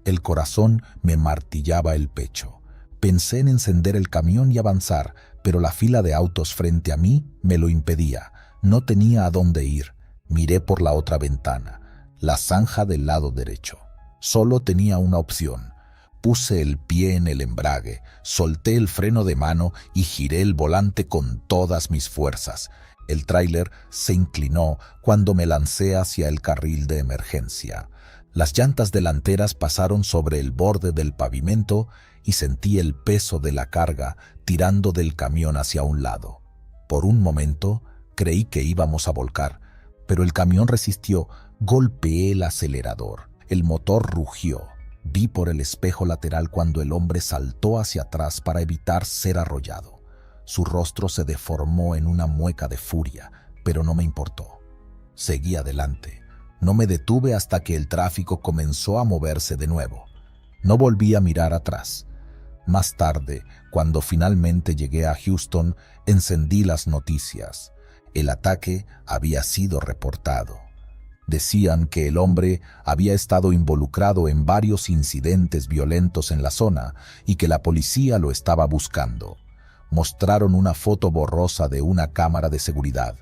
El corazón me martillaba el pecho. Pensé en encender el camión y avanzar, pero la fila de autos frente a mí me lo impedía. No tenía a dónde ir. Miré por la otra ventana, la zanja del lado derecho. Solo tenía una opción. Puse el pie en el embrague, solté el freno de mano y giré el volante con todas mis fuerzas. El tráiler se inclinó cuando me lancé hacia el carril de emergencia. Las llantas delanteras pasaron sobre el borde del pavimento y sentí el peso de la carga tirando del camión hacia un lado. Por un momento creí que íbamos a volcar, pero el camión resistió. Golpeé el acelerador. El motor rugió. Vi por el espejo lateral cuando el hombre saltó hacia atrás para evitar ser arrollado. Su rostro se deformó en una mueca de furia, pero no me importó. Seguí adelante. No me detuve hasta que el tráfico comenzó a moverse de nuevo. No volví a mirar atrás. Más tarde, cuando finalmente llegué a Houston, encendí las noticias. El ataque había sido reportado. Decían que el hombre había estado involucrado en varios incidentes violentos en la zona y que la policía lo estaba buscando. Mostraron una foto borrosa de una cámara de seguridad.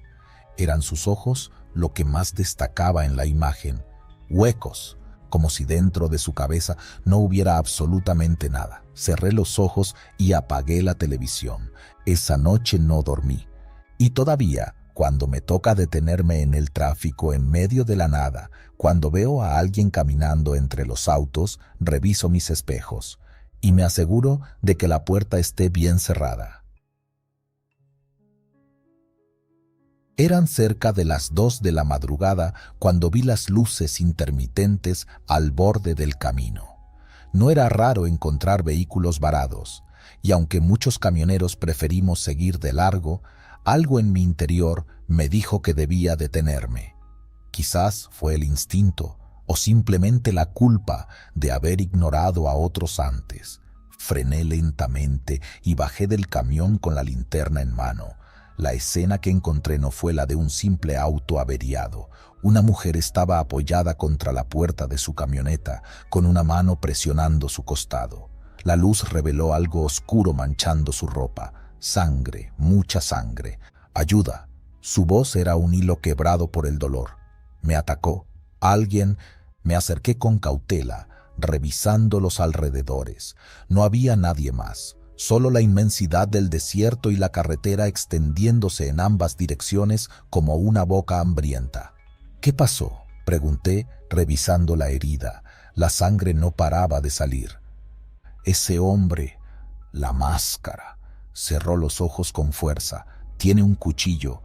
Eran sus ojos lo que más destacaba en la imagen, huecos, como si dentro de su cabeza no hubiera absolutamente nada. Cerré los ojos y apagué la televisión. Esa noche no dormí. Y todavía, cuando me toca detenerme en el tráfico en medio de la nada, cuando veo a alguien caminando entre los autos, reviso mis espejos y me aseguro de que la puerta esté bien cerrada. Eran cerca de las 2 de la madrugada cuando vi las luces intermitentes al borde del camino. No era raro encontrar vehículos varados, y aunque muchos camioneros preferimos seguir de largo, algo en mi interior me dijo que debía detenerme. Quizás fue el instinto o simplemente la culpa de haber ignorado a otros antes. Frené lentamente y bajé del camión con la linterna en mano. La escena que encontré no fue la de un simple auto averiado. Una mujer estaba apoyada contra la puerta de su camioneta, con una mano presionando su costado. La luz reveló algo oscuro manchando su ropa. Sangre, mucha sangre. «¡Ayuda!». Su voz era un hilo quebrado por el dolor. Me atacó. Alguien. Me acerqué con cautela, revisando los alrededores. No había nadie más. Solo la inmensidad del desierto y la carretera extendiéndose en ambas direcciones como una boca hambrienta. «¿Qué pasó?», Pregunté, revisando la herida. La sangre no paraba de salir. Ese hombre, la máscara, cerró los ojos con fuerza. Tiene un cuchillo.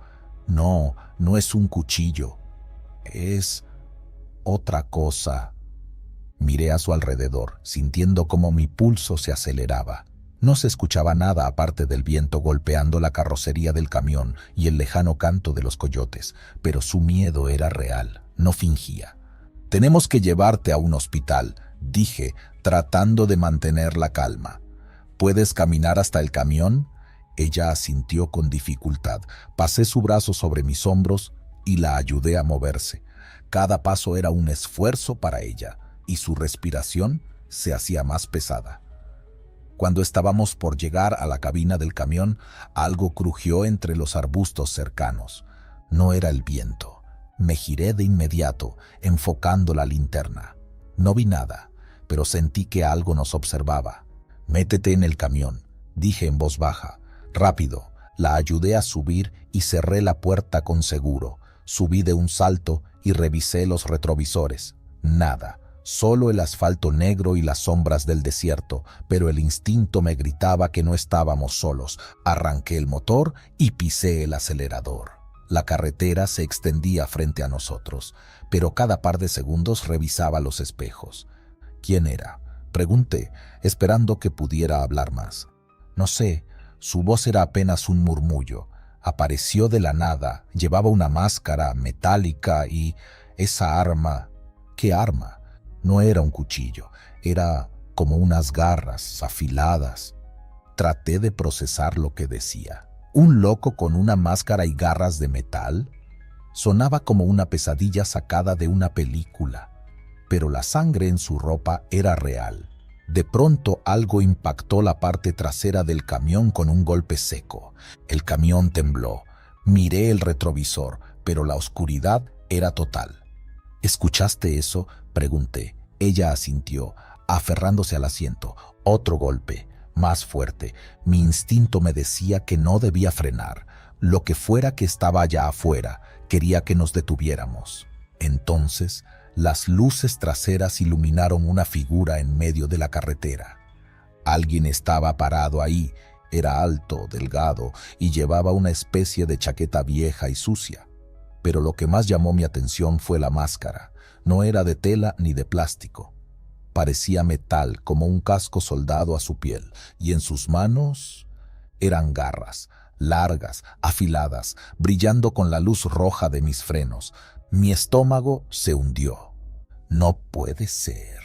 No, no es un cuchillo. Es otra cosa. Miré a su alrededor, sintiendo cómo mi pulso se aceleraba. No se escuchaba nada aparte del viento golpeando la carrocería del camión y el lejano canto de los coyotes, pero su miedo era real, no fingía. «Tenemos que llevarte a un hospital», dije, tratando de mantener la calma. «¿Puedes caminar hasta el camión?». Ella asintió con dificultad. Pasé su brazo sobre mis hombros y la ayudé a moverse. Cada paso era un esfuerzo para ella, y su respiración se hacía más pesada. Cuando estábamos por llegar a la cabina del camión, algo crujió entre los arbustos cercanos. No era el viento. Me giré de inmediato, enfocando la linterna. No vi nada, pero sentí que algo nos observaba. «Métete en el camión», dije en voz baja. Rápido, la ayudé a subir y cerré la puerta con seguro. Subí de un salto y revisé los retrovisores. Nada. Solo el asfalto negro y las sombras del desierto, pero el instinto me gritaba que no estábamos solos. Arranqué el motor y pisé el acelerador. La carretera se extendía frente a nosotros, pero cada par de segundos revisaba los espejos. «¿Quién era?», pregunté, esperando que pudiera hablar más. «No sé», su voz era apenas un murmullo. Apareció de la nada, llevaba una máscara metálica y esa arma... ¿Qué arma? No era un cuchillo, era como unas garras afiladas. Traté de procesar lo que decía. ¿Un loco con una máscara y garras de metal? Sonaba como una pesadilla sacada de una película, pero la sangre en su ropa era real. De pronto algo impactó la parte trasera del camión con un golpe seco. El camión tembló. Miré el retrovisor, pero la oscuridad era total. «¿Escuchaste eso?», pregunté. Ella asintió, aferrándose al asiento. Otro golpe, más fuerte. Mi instinto me decía que no debía frenar. Lo que fuera que estaba allá afuera, quería que nos detuviéramos. Entonces, las luces traseras iluminaron una figura en medio de la carretera. Alguien estaba parado ahí. Era alto, delgado y llevaba una especie de chaqueta vieja y sucia. Pero lo que más llamó mi atención fue la máscara. No era de tela ni de plástico. Parecía metal, como un casco soldado a su piel, y en sus manos eran garras, largas, afiladas, brillando con la luz roja de mis frenos. Mi estómago se hundió. «No puede ser».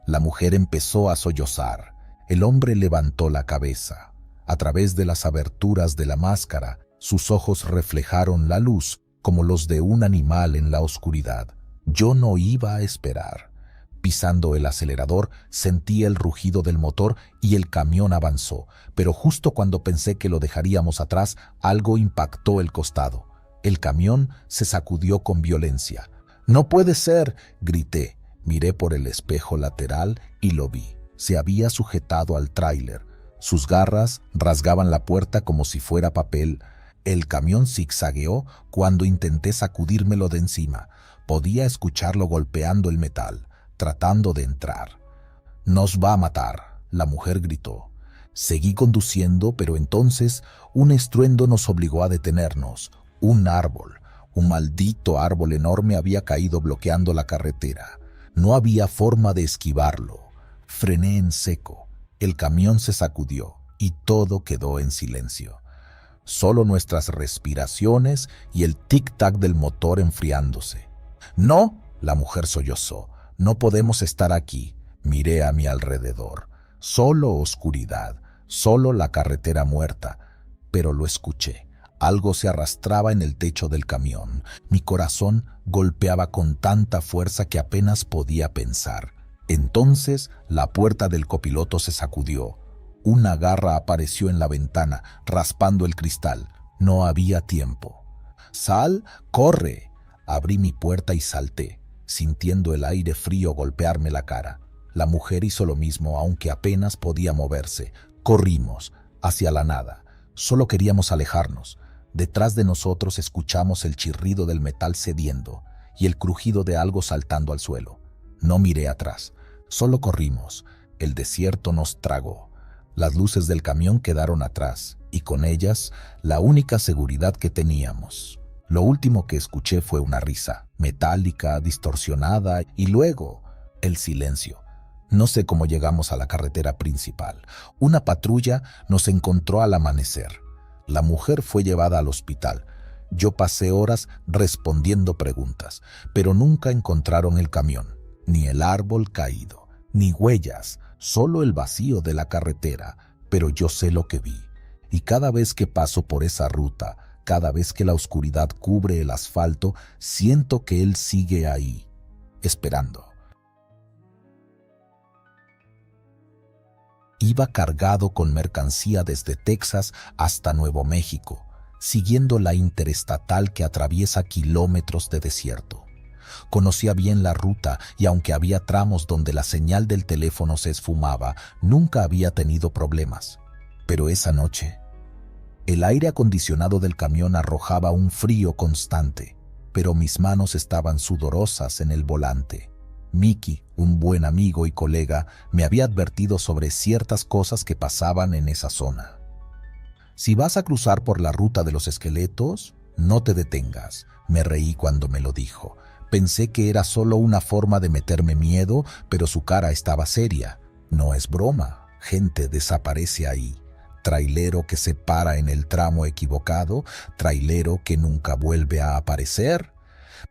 La mujer empezó a sollozar. El hombre levantó la cabeza. A través de las aberturas de la máscara, sus ojos reflejaron la luz como los de un animal en la oscuridad. Yo no iba a esperar. Pisando el acelerador, sentí el rugido del motor y el camión avanzó, pero justo cuando pensé que lo dejaríamos atrás, algo impactó el costado. El camión se sacudió con violencia. «¡No puede ser!», grité. Miré por el espejo lateral y lo vi. Se había sujetado al tráiler. Sus garras rasgaban la puerta como si fuera papel. El camión zigzagueó cuando intenté sacudírmelo de encima. Podía escucharlo golpeando el metal, tratando de entrar. «Nos va a matar», la mujer gritó. Seguí conduciendo, pero entonces un estruendo nos obligó a detenernos. Un árbol, un maldito árbol enorme había caído bloqueando la carretera. No había forma de esquivarlo. Frené en seco. El camión se sacudió y todo quedó en silencio. Solo nuestras respiraciones y el tic-tac del motor enfriándose. «¡No!», la mujer sollozó. «No podemos estar aquí». Miré a mi alrededor. Solo oscuridad, solo la carretera muerta. Pero lo escuché. Algo se arrastraba en el techo del camión. Mi corazón golpeaba con tanta fuerza que apenas podía pensar. Entonces la puerta del copiloto se sacudió. Una garra apareció en la ventana, raspando el cristal. No había tiempo. «¡Sal! ¡Corre!». Abrí mi puerta y salté, sintiendo el aire frío golpearme la cara. La mujer hizo lo mismo, aunque apenas podía moverse. Corrimos, hacia la nada. Solo queríamos alejarnos. Detrás de nosotros escuchamos el chirrido del metal cediendo, y el crujido de algo saltando al suelo. No miré atrás, solo corrimos. El desierto nos tragó. Las luces del camión quedaron atrás, y con ellas la única seguridad que teníamos. Lo último que escuché fue una risa, metálica, distorsionada, y luego el silencio. No sé cómo llegamos a la carretera principal. Una patrulla nos encontró al amanecer. La mujer fue llevada al hospital. Yo pasé horas respondiendo preguntas, pero nunca encontraron el camión, ni el árbol caído, ni huellas, solo el vacío de la carretera. Pero yo sé lo que vi, y cada vez que paso por esa ruta, cada vez que la oscuridad cubre el asfalto, siento que él sigue ahí, esperando. Iba cargado con mercancía desde Texas hasta Nuevo México, siguiendo la interestatal que atraviesa kilómetros de desierto. Conocía bien la ruta y aunque había tramos donde la señal del teléfono se esfumaba, nunca había tenido problemas. Pero esa noche, el aire acondicionado del camión arrojaba un frío constante, pero mis manos estaban sudorosas en el volante. Mickey, un buen amigo y colega, me había advertido sobre ciertas cosas que pasaban en esa zona. Si vas a cruzar por la ruta de los esqueletos, no te detengas. Me reí cuando me lo dijo. Pensé que era solo una forma de meterme miedo, pero su cara estaba seria. No es broma, gente desaparece ahí. Trailero que se para en el tramo equivocado, trailero que nunca vuelve a aparecer.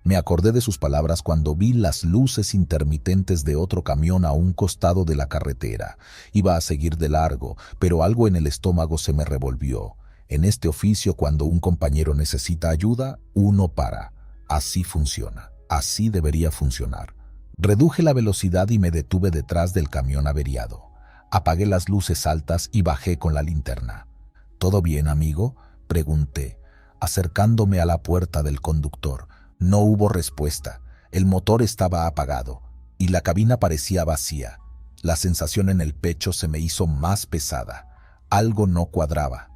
Me acordé de sus palabras cuando vi las luces intermitentes de otro camión a un costado de la carretera. Iba a seguir de largo, pero algo en el estómago se me revolvió. En este oficio, cuando un compañero necesita ayuda, uno para. Así funciona. Así debería funcionar. Reduje la velocidad y me detuve detrás del camión averiado. Apagué las luces altas y bajé con la linterna. ¿Todo bien, amigo?, pregunté, acercándome a la puerta del conductor. No hubo respuesta. El motor estaba apagado y la cabina parecía vacía. La sensación en el pecho se me hizo más pesada. Algo no cuadraba.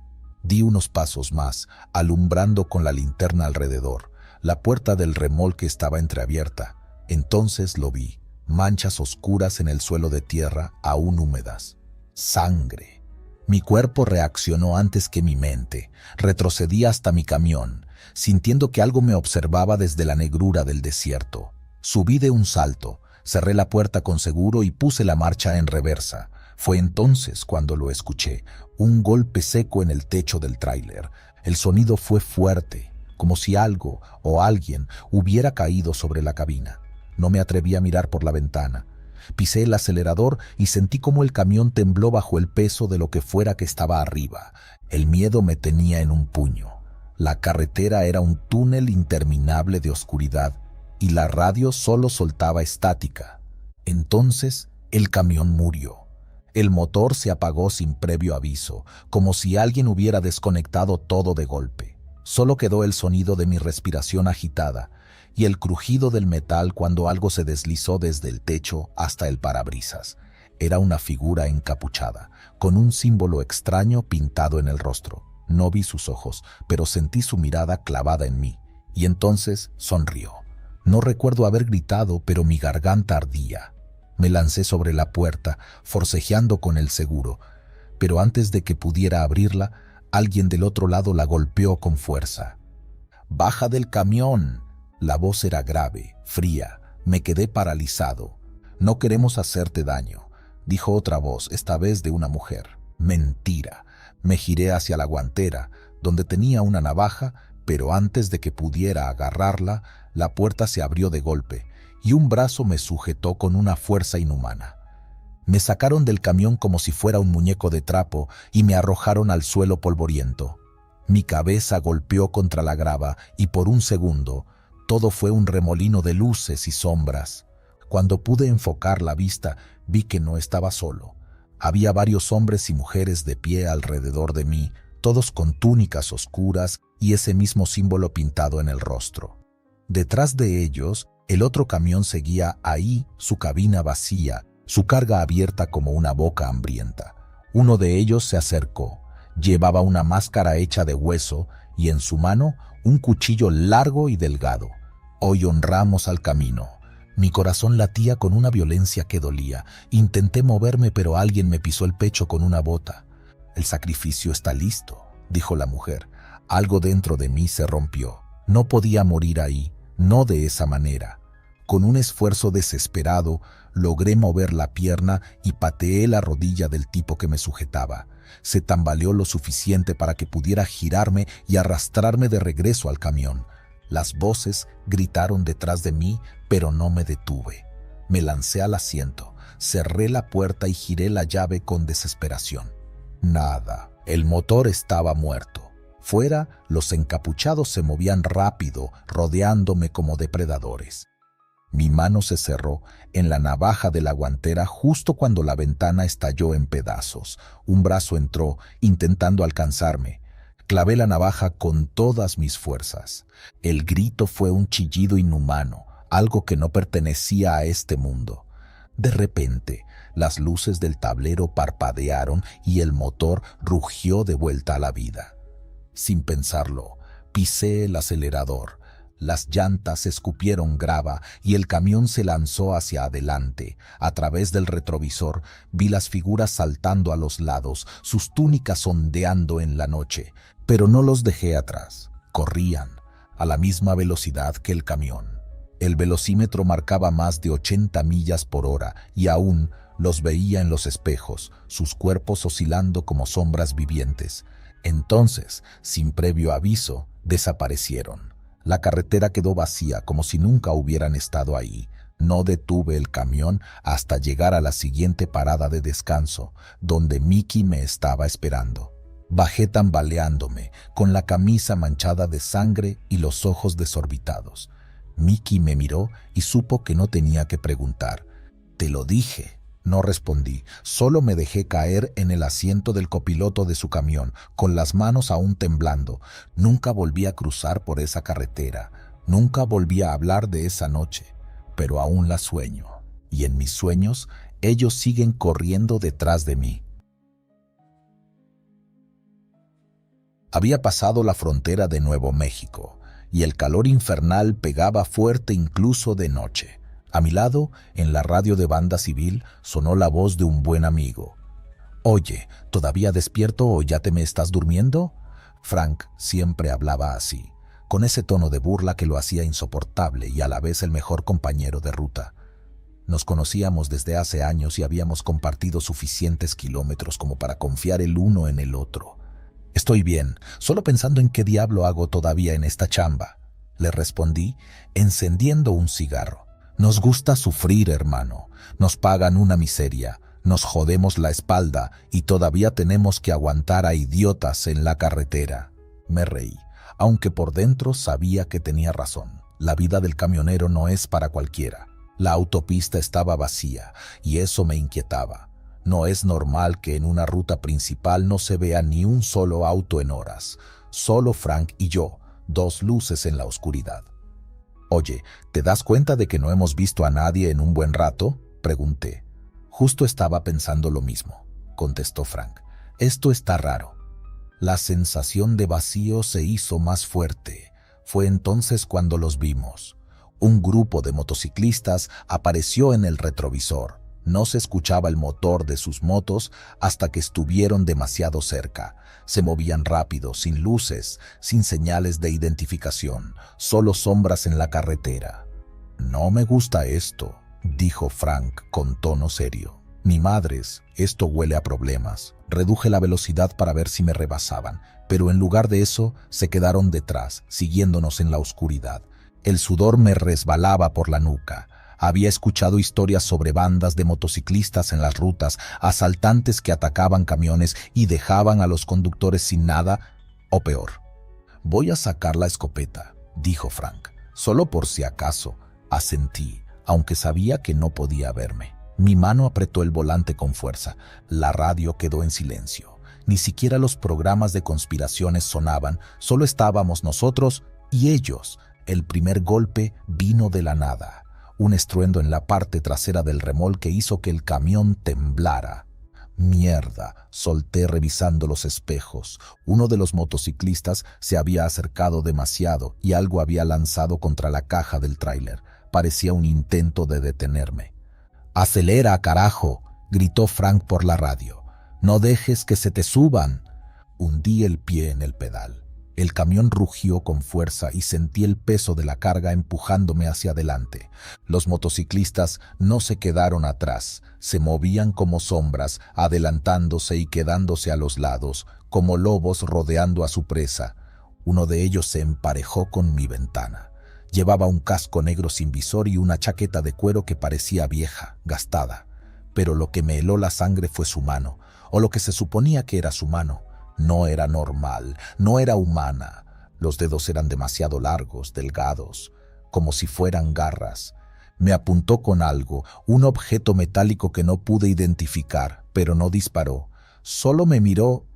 Di unos pasos más, alumbrando con la linterna alrededor. La puerta del remolque estaba entreabierta. Entonces lo vi. Manchas oscuras en el suelo de tierra, aún húmedas. Sangre. Mi cuerpo reaccionó antes que mi mente. Retrocedí hasta mi camión, sintiendo que algo me observaba desde la negrura del desierto. Subí de un salto, cerré la puerta con seguro y puse la marcha en reversa. Fue entonces cuando lo escuché, un golpe seco en el techo del tráiler. El sonido fue fuerte, como si algo o alguien hubiera caído sobre la cabina. No me atreví a mirar por la ventana. Pisé el acelerador y sentí como el camión tembló bajo el peso de lo que fuera que estaba arriba. El miedo me tenía en un puño. La carretera era un túnel interminable de oscuridad y la radio solo soltaba estática. Entonces el camión murió. El motor se apagó sin previo aviso, como si alguien hubiera desconectado todo de golpe. Solo quedó el sonido de mi respiración agitada y el crujido del metal cuando algo se deslizó desde el techo hasta el parabrisas. Era una figura encapuchada, con un símbolo extraño pintado en el rostro. No vi sus ojos, pero sentí su mirada clavada en mí, y entonces sonrió. No recuerdo haber gritado, pero mi garganta ardía. Me lancé sobre la puerta, forcejeando con el seguro, pero antes de que pudiera abrirla, alguien del otro lado la golpeó con fuerza. «¡Baja del camión!». La voz era grave, fría. Me quedé paralizado. «No queremos hacerte daño», dijo otra voz, esta vez de una mujer. Mentira. Me giré hacia la guantera, donde tenía una navaja, pero antes de que pudiera agarrarla, la puerta se abrió de golpe y un brazo me sujetó con una fuerza inhumana. Me sacaron del camión como si fuera un muñeco de trapo y me arrojaron al suelo polvoriento. Mi cabeza golpeó contra la grava y por un segundo todo fue un remolino de luces y sombras. Cuando pude enfocar la vista, vi que no estaba solo. Había varios hombres y mujeres de pie alrededor de mí, todos con túnicas oscuras y ese mismo símbolo pintado en el rostro. Detrás de ellos, el otro camión seguía ahí, su cabina vacía, su carga abierta como una boca hambrienta. Uno de ellos se acercó. Llevaba una máscara hecha de hueso y en su mano un cuchillo largo y delgado. Hoy honramos al camino. Mi corazón latía con una violencia que dolía. Intenté moverme, pero alguien me pisó el pecho con una bota. El sacrificio está listo, dijo la mujer. Algo dentro de mí se rompió. No podía morir ahí, no de esa manera. Con un esfuerzo desesperado, logré mover la pierna y pateé la rodilla del tipo que me sujetaba. Se tambaleó lo suficiente para que pudiera girarme y arrastrarme de regreso al camión. Las voces gritaron detrás de mí, pero no me detuve. Me lancé al asiento, cerré la puerta y giré la llave con desesperación. Nada, el motor estaba muerto. Fuera, los encapuchados se movían rápido, rodeándome como depredadores. Mi mano se cerró en la navaja de la guantera justo cuando la ventana estalló en pedazos. Un brazo entró, intentando alcanzarme. Clavé la navaja con todas mis fuerzas. El grito fue un chillido inhumano, algo que no pertenecía a este mundo. De repente, las luces del tablero parpadearon y el motor rugió de vuelta a la vida. Sin pensarlo, pisé el acelerador. Las llantas escupieron grava y el camión se lanzó hacia adelante. A través del retrovisor vi las figuras saltando a los lados, sus túnicas ondeando en la noche, pero no los dejé atrás. Corrían a la misma velocidad que el camión. El velocímetro marcaba más de 80 millas por hora y aún los veía en los espejos, sus cuerpos oscilando como sombras vivientes. Entonces, sin previo aviso, desaparecieron. La carretera quedó vacía, como si nunca hubieran estado ahí. No detuve el camión hasta llegar a la siguiente parada de descanso, donde Mickey me estaba esperando. Bajé tambaleándome, con la camisa manchada de sangre y los ojos desorbitados. Mickey me miró y supo que no tenía que preguntar. «Te lo dije». No respondí, solo me dejé caer en el asiento del copiloto de su camión, con las manos aún temblando. Nunca volví a cruzar por esa carretera, nunca volví a hablar de esa noche, pero aún la sueño. Y en mis sueños, ellos siguen corriendo detrás de mí. Había pasado la frontera de Nuevo México, y el calor infernal pegaba fuerte incluso de noche. A mi lado, en la radio de banda civil, sonó la voz de un buen amigo. «Oye, ¿todavía despierto o ya te me estás durmiendo?» Frank siempre hablaba así, con ese tono de burla que lo hacía insoportable y a la vez el mejor compañero de ruta. Nos conocíamos desde hace años y habíamos compartido suficientes kilómetros como para confiar el uno en el otro. «Estoy bien, solo pensando en qué diablo hago todavía en esta chamba», le respondí, encendiendo un cigarro. «Nos gusta sufrir, hermano. Nos pagan una miseria, nos jodemos la espalda y todavía tenemos que aguantar a idiotas en la carretera». Me reí, aunque por dentro sabía que tenía razón. La vida del camionero no es para cualquiera. La autopista estaba vacía y eso me inquietaba. No es normal que en una ruta principal no se vea ni un solo auto en horas. Solo Frank y yo, dos luces en la oscuridad. «Oye, ¿te das cuenta de que no hemos visto a nadie en un buen rato?», pregunté. «Justo estaba pensando lo mismo», contestó Frank. «Esto está raro». La sensación de vacío se hizo más fuerte. Fue entonces cuando los vimos. Un grupo de motociclistas apareció en el retrovisor. No se escuchaba el motor de sus motos hasta que estuvieron demasiado cerca. Se movían rápido, sin luces, sin señales de identificación, solo sombras en la carretera. «No me gusta esto», dijo Frank con tono serio. «Ni madres, esto huele a problemas». Reduje la velocidad para ver si me rebasaban, pero en lugar de eso se quedaron detrás, siguiéndonos en la oscuridad. El sudor me resbalaba por la nuca. Había escuchado historias sobre bandas de motociclistas en las rutas, asaltantes que atacaban camiones y dejaban a los conductores sin nada, o peor. «Voy a sacar la escopeta», dijo Frank. «Solo por si acaso», asentí, aunque sabía que no podía verme. Mi mano apretó el volante con fuerza. La radio quedó en silencio. Ni siquiera los programas de conspiraciones sonaban, solo estábamos nosotros y ellos. El primer golpe vino de la nada. Un estruendo en la parte trasera del remolque hizo que el camión temblara. Mierda, solté revisando los espejos. Uno de los motociclistas se había acercado demasiado y algo había lanzado contra la caja del tráiler. Parecía un intento de detenerme. «¡Acelera, carajo!», gritó Frank por la radio. «¡No dejes que se te suban!». Hundí el pie en el pedal. El camión rugió con fuerza y sentí el peso de la carga empujándome hacia adelante. Los motociclistas no se quedaron atrás, se movían como sombras, adelantándose y quedándose a los lados, como lobos rodeando a su presa. Uno de ellos se emparejó con mi ventana. Llevaba un casco negro sin visor y una chaqueta de cuero que parecía vieja, gastada. Pero lo que me heló la sangre fue su mano, o lo que se suponía que era su mano. No era normal, no era humana. Los dedos eran demasiado largos, delgados, como si fueran garras. Me apuntó con algo, un objeto metálico que no pude identificar, pero no disparó. Solo me miró,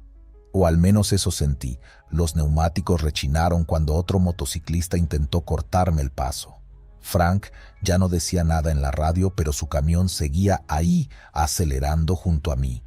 o al menos eso sentí. Los neumáticos rechinaron cuando otro motociclista intentó cortarme el paso. Frank ya no decía nada en la radio, pero su camión seguía ahí, acelerando junto a mí.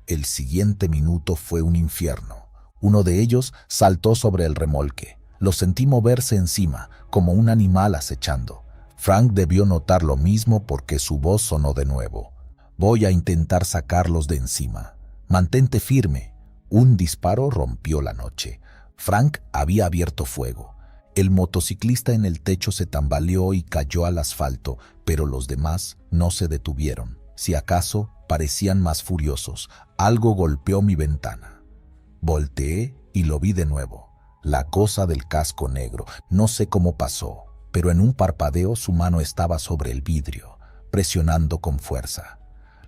El siguiente minuto fue un infierno. Uno de ellos saltó sobre el remolque. Lo sentí moverse encima, como un animal acechando. Frank debió notar lo mismo porque su voz sonó de nuevo. «Voy a intentar sacarlos de encima. Mantente firme». Un disparo rompió la noche. Frank había abierto fuego. El motociclista en el techo se tambaleó y cayó al asfalto, pero los demás no se detuvieron. Si acaso, parecían más furiosos. Algo golpeó mi ventana. Volteé y lo vi de nuevo. La cosa del casco negro. No sé cómo pasó, pero en un parpadeo su mano estaba sobre el vidrio, presionando con fuerza.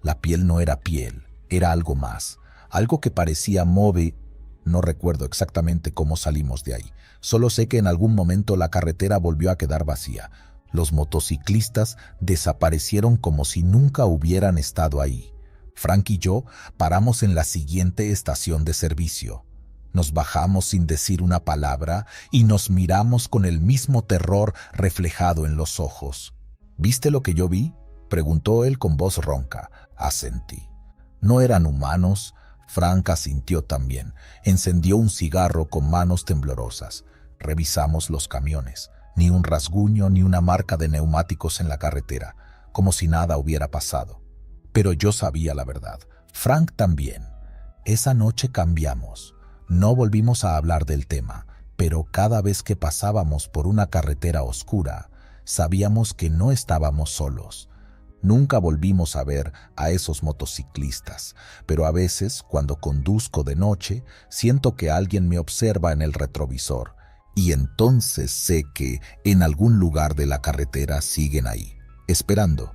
La piel no era piel, era algo más. Algo que parecía móvil. No recuerdo exactamente cómo salimos de ahí. Solo sé que en algún momento la carretera volvió a quedar vacía. Los motociclistas desaparecieron como si nunca hubieran estado ahí. Frank y yo paramos en la siguiente estación de servicio. Nos bajamos sin decir una palabra y nos miramos con el mismo terror reflejado en los ojos. «¿Viste lo que yo vi?», preguntó él con voz ronca. Asentí. «¿No eran humanos?». Frank asintió también. Encendió un cigarro con manos temblorosas. Revisamos los camiones. Ni un rasguño ni una marca de neumáticos en la carretera, como si nada hubiera pasado. Pero yo sabía la verdad. Frank también. Esa noche cambiamos. No volvimos a hablar del tema, pero cada vez que pasábamos por una carretera oscura, sabíamos que no estábamos solos. Nunca volvimos a ver a esos motociclistas, pero a veces, cuando conduzco de noche, siento que alguien me observa en el retrovisor, y entonces sé que en algún lugar de la carretera siguen ahí, esperando.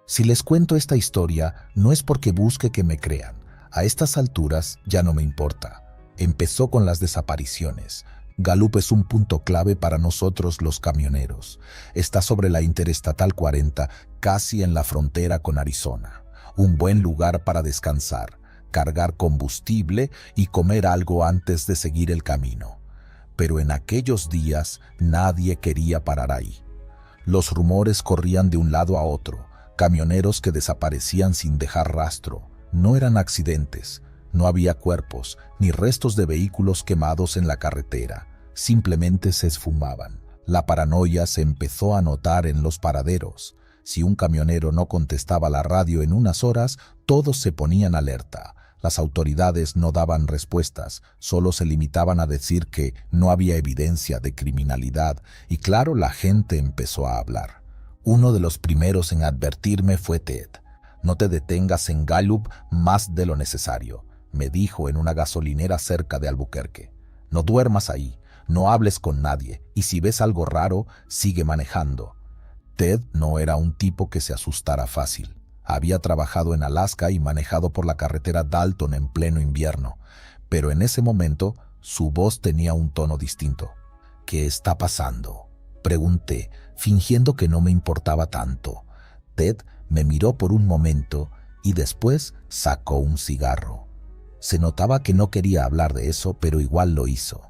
Si les cuento esta historia, no es porque busque que me crean. A estas alturas ya no me importa. Empezó con las desapariciones. Gallup es un punto clave para nosotros los camioneros. Está sobre la Interestatal 40, casi en la frontera con Arizona. Un buen lugar para descansar, cargar combustible y comer algo antes de seguir el camino. Pero en aquellos días nadie quería parar ahí. Los rumores corrían de un lado a otro, camioneros que desaparecían sin dejar rastro. No eran accidentes. No había cuerpos, ni restos de vehículos quemados en la carretera. Simplemente se esfumaban. La paranoia se empezó a notar en los paraderos. Si un camionero no contestaba la radio en unas horas, todos se ponían alerta. Las autoridades no daban respuestas, solo se limitaban a decir que no había evidencia de criminalidad, y claro, la gente empezó a hablar. Uno de los primeros en advertirme fue Ted. «No te detengas en Gallup más de lo necesario», me dijo en una gasolinera cerca de Albuquerque. «No duermas ahí, no hables con nadie, y si ves algo raro, sigue manejando». Ted no era un tipo que se asustara fácil. Había trabajado en Alaska y manejado por la carretera Dalton en pleno invierno, pero en ese momento su voz tenía un tono distinto. «¿Qué está pasando?», pregunté, fingiendo que no me importaba tanto. Ted me miró por un momento y después sacó un cigarro. Se notaba que no quería hablar de eso, pero igual lo hizo.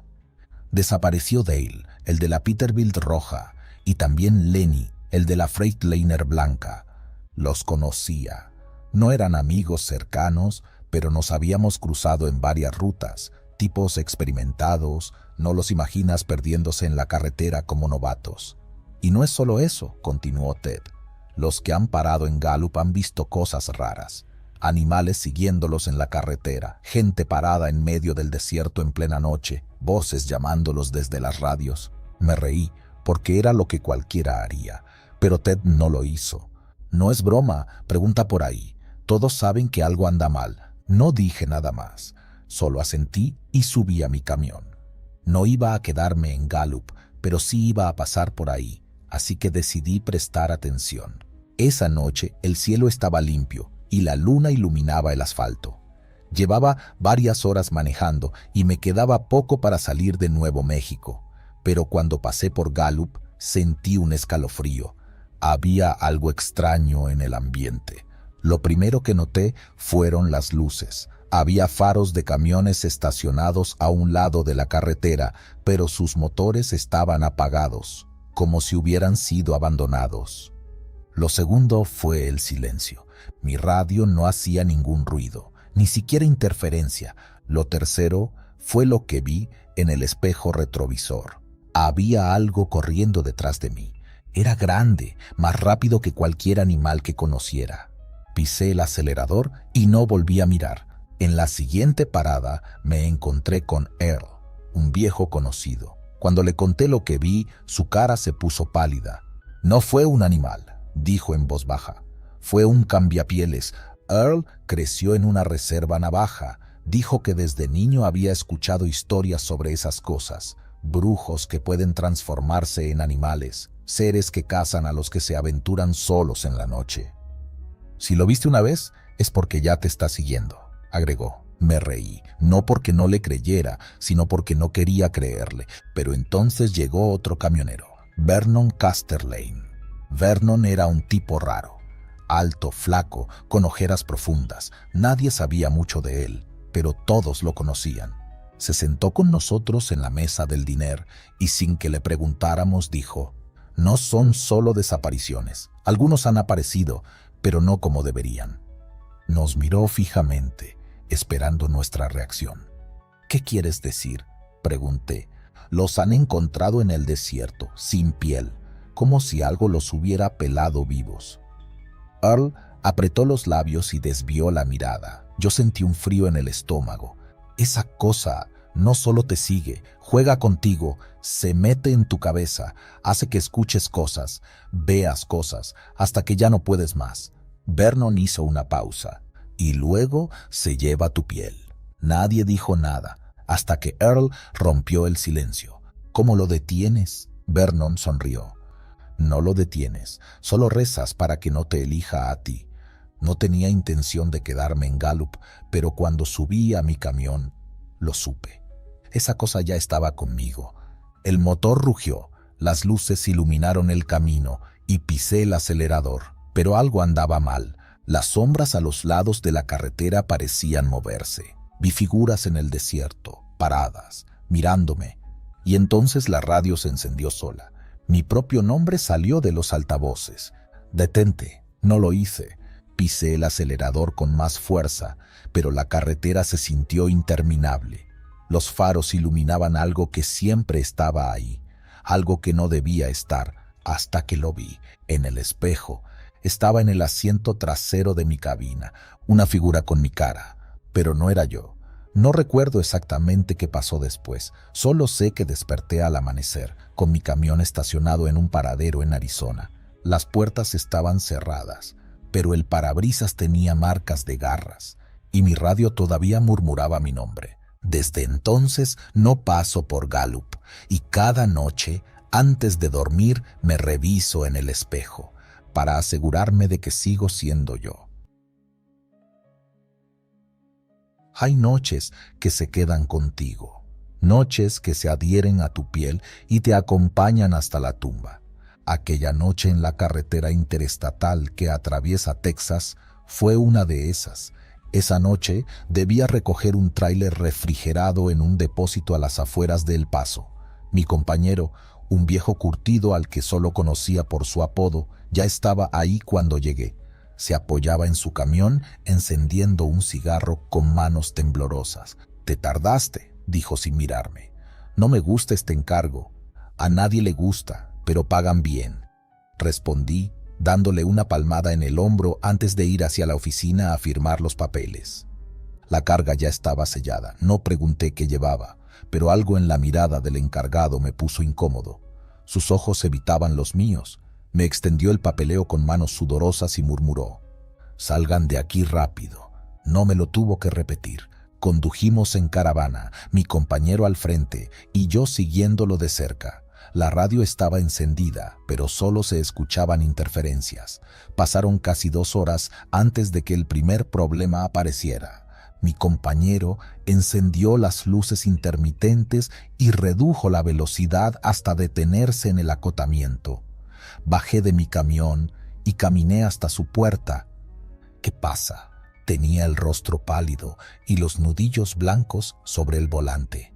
«Desapareció Dale, el de la Peterbilt roja, y también Lenny, el de la Freightliner blanca. Los conocía. No eran amigos cercanos, pero nos habíamos cruzado en varias rutas, tipos experimentados, no los imaginas perdiéndose en la carretera como novatos. Y no es solo eso, continuó Ted. Los que han parado en Gallup han visto cosas raras. Animales siguiéndolos en la carretera, gente parada en medio del desierto en plena noche, voces llamándolos desde las radios. Me reí, porque era lo que cualquiera haría, pero Ted no lo hizo. No es broma, pregunta por ahí. Todos saben que algo anda mal. No dije nada más. Solo asentí y subí a mi camión. No iba a quedarme en Gallup, pero sí iba a pasar por ahí, así que decidí prestar atención. Esa noche el cielo estaba limpio y la luna iluminaba el asfalto. Llevaba varias horas manejando y me quedaba poco para salir de Nuevo México, pero cuando pasé por Gallup sentí un escalofrío. Había algo extraño en el ambiente. Lo primero que noté fueron las luces. Había faros de camiones estacionados a un lado de la carretera, pero sus motores estaban apagados, como si hubieran sido abandonados. Lo segundo fue el silencio. Mi radio no hacía ningún ruido, ni siquiera interferencia. Lo tercero fue lo que vi en el espejo retrovisor. Había algo corriendo detrás de mí. Era grande, más rápido que cualquier animal que conociera. Pisé el acelerador y no volví a mirar. En la siguiente parada me encontré con Earl, un viejo conocido. Cuando le conté lo que vi, su cara se puso pálida. No fue un animal, dijo en voz baja. Fue un cambiapieles. Earl creció en una reserva navaja. Dijo que desde niño había escuchado historias sobre esas cosas. Brujos que pueden transformarse en animales. Seres que cazan a los que se aventuran solos en la noche. Si lo viste una vez, es porque ya te está siguiendo, agregó. Me reí, no porque no le creyera, sino porque no quería creerle. Pero entonces llegó otro camionero, Vernon Casterlane. Vernon era un tipo raro, alto, flaco, con ojeras profundas. Nadie sabía mucho de él, pero todos lo conocían. Se sentó con nosotros en la mesa del diner y sin que le preguntáramos dijo: no son solo desapariciones. Algunos han aparecido, pero no como deberían. Nos miró fijamente, esperando nuestra reacción. ¿Qué quieres decir?, pregunté. Los han encontrado en el desierto, sin piel, como si algo los hubiera pelado vivos. Earl apretó los labios y desvió la mirada. Yo sentí un frío en el estómago. Esa cosa no solo te sigue, juega contigo, se mete en tu cabeza, hace que escuches cosas, veas cosas, hasta que ya no puedes más. Vernon hizo una pausa. Y luego se lleva tu piel. Nadie dijo nada, hasta que Earl rompió el silencio. ¿Cómo lo detienes?, Vernon sonrió. No lo detienes, solo rezas para que no te elija a ti. No tenía intención de quedarme en Gallup, pero cuando subí a mi camión, lo supe. Esa cosa ya estaba conmigo. El motor rugió, las luces iluminaron el camino y pisé el acelerador, pero algo andaba mal. Las sombras a los lados de la carretera parecían moverse. Vi figuras en el desierto, paradas, mirándome, y entonces la radio se encendió sola. Mi propio nombre salió de los altavoces. «Detente». No lo hice. Pisé el acelerador con más fuerza, pero la carretera se sintió interminable. Los faros iluminaban algo que siempre estaba ahí, algo que no debía estar, hasta que lo vi en el espejo. Estaba en el asiento trasero de mi cabina, una figura con mi cara, pero no era yo. No recuerdo exactamente qué pasó después, solo sé que desperté al amanecer, con mi camión estacionado en un paradero en Arizona. Las puertas estaban cerradas, pero el parabrisas tenía marcas de garras, y mi radio todavía murmuraba mi nombre. Desde entonces no paso por Gallup, y cada noche, antes de dormir, me reviso en el espejo, para asegurarme de que sigo siendo yo. Hay noches que se quedan contigo, noches que se adhieren a tu piel y te acompañan hasta la tumba. Aquella noche en la carretera interestatal que atraviesa Texas fue una de esas. Esa noche debía recoger un tráiler refrigerado en un depósito a las afueras de El Paso. Mi compañero, un viejo curtido al que solo conocía por su apodo, ya estaba ahí cuando llegué. Se apoyaba en su camión, encendiendo un cigarro con manos temblorosas. «Te tardaste», dijo sin mirarme. «No me gusta este encargo. A nadie le gusta, pero pagan bien», respondí, dándole una palmada en el hombro antes de ir hacia la oficina a firmar los papeles. La carga ya estaba sellada. No pregunté qué llevaba, pero algo en la mirada del encargado me puso incómodo. Sus ojos evitaban los míos. Me extendió el papeleo con manos sudorosas y murmuró: «Salgan de aquí rápido». No me lo tuvo que repetir. Condujimos en caravana, mi compañero al frente y yo siguiéndolo de cerca. La radio estaba encendida, pero solo se escuchaban interferencias. Pasaron casi 2 horas antes de que el primer problema apareciera. Mi compañero encendió las luces intermitentes y redujo la velocidad hasta detenerse en el acotamiento. Bajé de mi camión y caminé hasta su puerta. ¿Qué pasa? Tenía el rostro pálido y los nudillos blancos sobre el volante.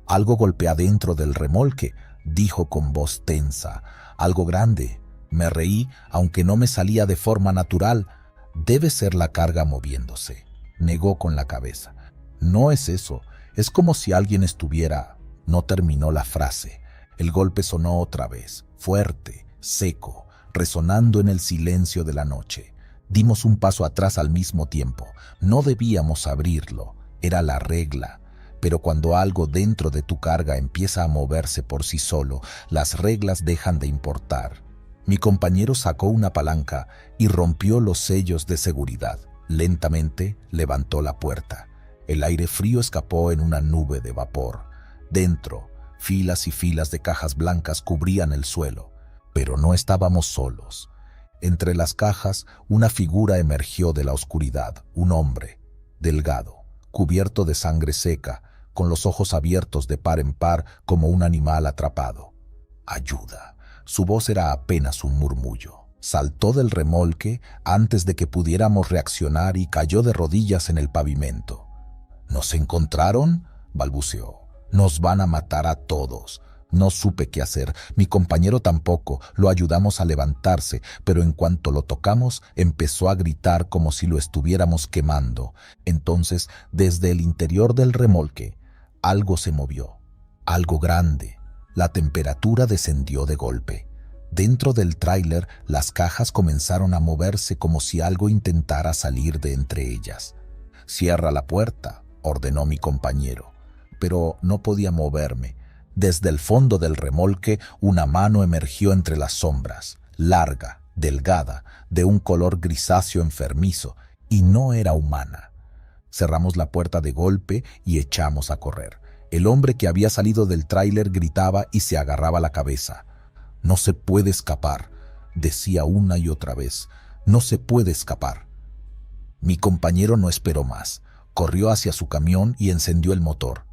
«Algo golpea dentro del remolque», dijo con voz tensa. «Algo grande». Me reí, aunque no me salía de forma natural. «Debe ser la carga moviéndose», negó con la cabeza. «No es eso, es como si alguien estuviera…». No terminó la frase. El golpe sonó otra vez, fuerte, seco, resonando en el silencio de la noche. Dimos un paso atrás al mismo tiempo. No debíamos abrirlo, era la regla. Pero cuando algo dentro de tu carga empieza a moverse por sí solo, las reglas dejan de importar. Mi compañero sacó una palanca y rompió los sellos de seguridad. Lentamente levantó la puerta. El aire frío escapó en una nube de vapor. Dentro, filas y filas de cajas blancas cubrían el suelo. Pero no estábamos solos. Entre las cajas, una figura emergió de la oscuridad, un hombre, delgado, cubierto de sangre seca, con los ojos abiertos de par en par como un animal atrapado. «Ayuda». Su voz era apenas un murmullo. Saltó del remolque antes de que pudiéramos reaccionar y cayó de rodillas en el pavimento. «¿Nos encontraron?», balbuceó. «Nos van a matar a todos». No supe qué hacer, mi compañero tampoco. Lo ayudamos a levantarse, pero en cuanto lo tocamos, empezó a gritar como si lo estuviéramos quemando. Entonces, desde el interior del remolque, algo se movió, algo grande. La temperatura descendió de golpe. Dentro del tráiler, las cajas comenzaron a moverse como si algo intentara salir de entre ellas. «Cierra la puerta», ordenó mi compañero, pero no podía moverme. Desde el fondo del remolque, una mano emergió entre las sombras, larga, delgada, de un color grisáceo enfermizo, y no era humana. Cerramos la puerta de golpe y echamos a correr. El hombre que había salido del tráiler gritaba y se agarraba la cabeza. «No se puede escapar», decía una y otra vez. «No se puede escapar». Mi compañero no esperó más. Corrió hacia su camión y encendió el motor.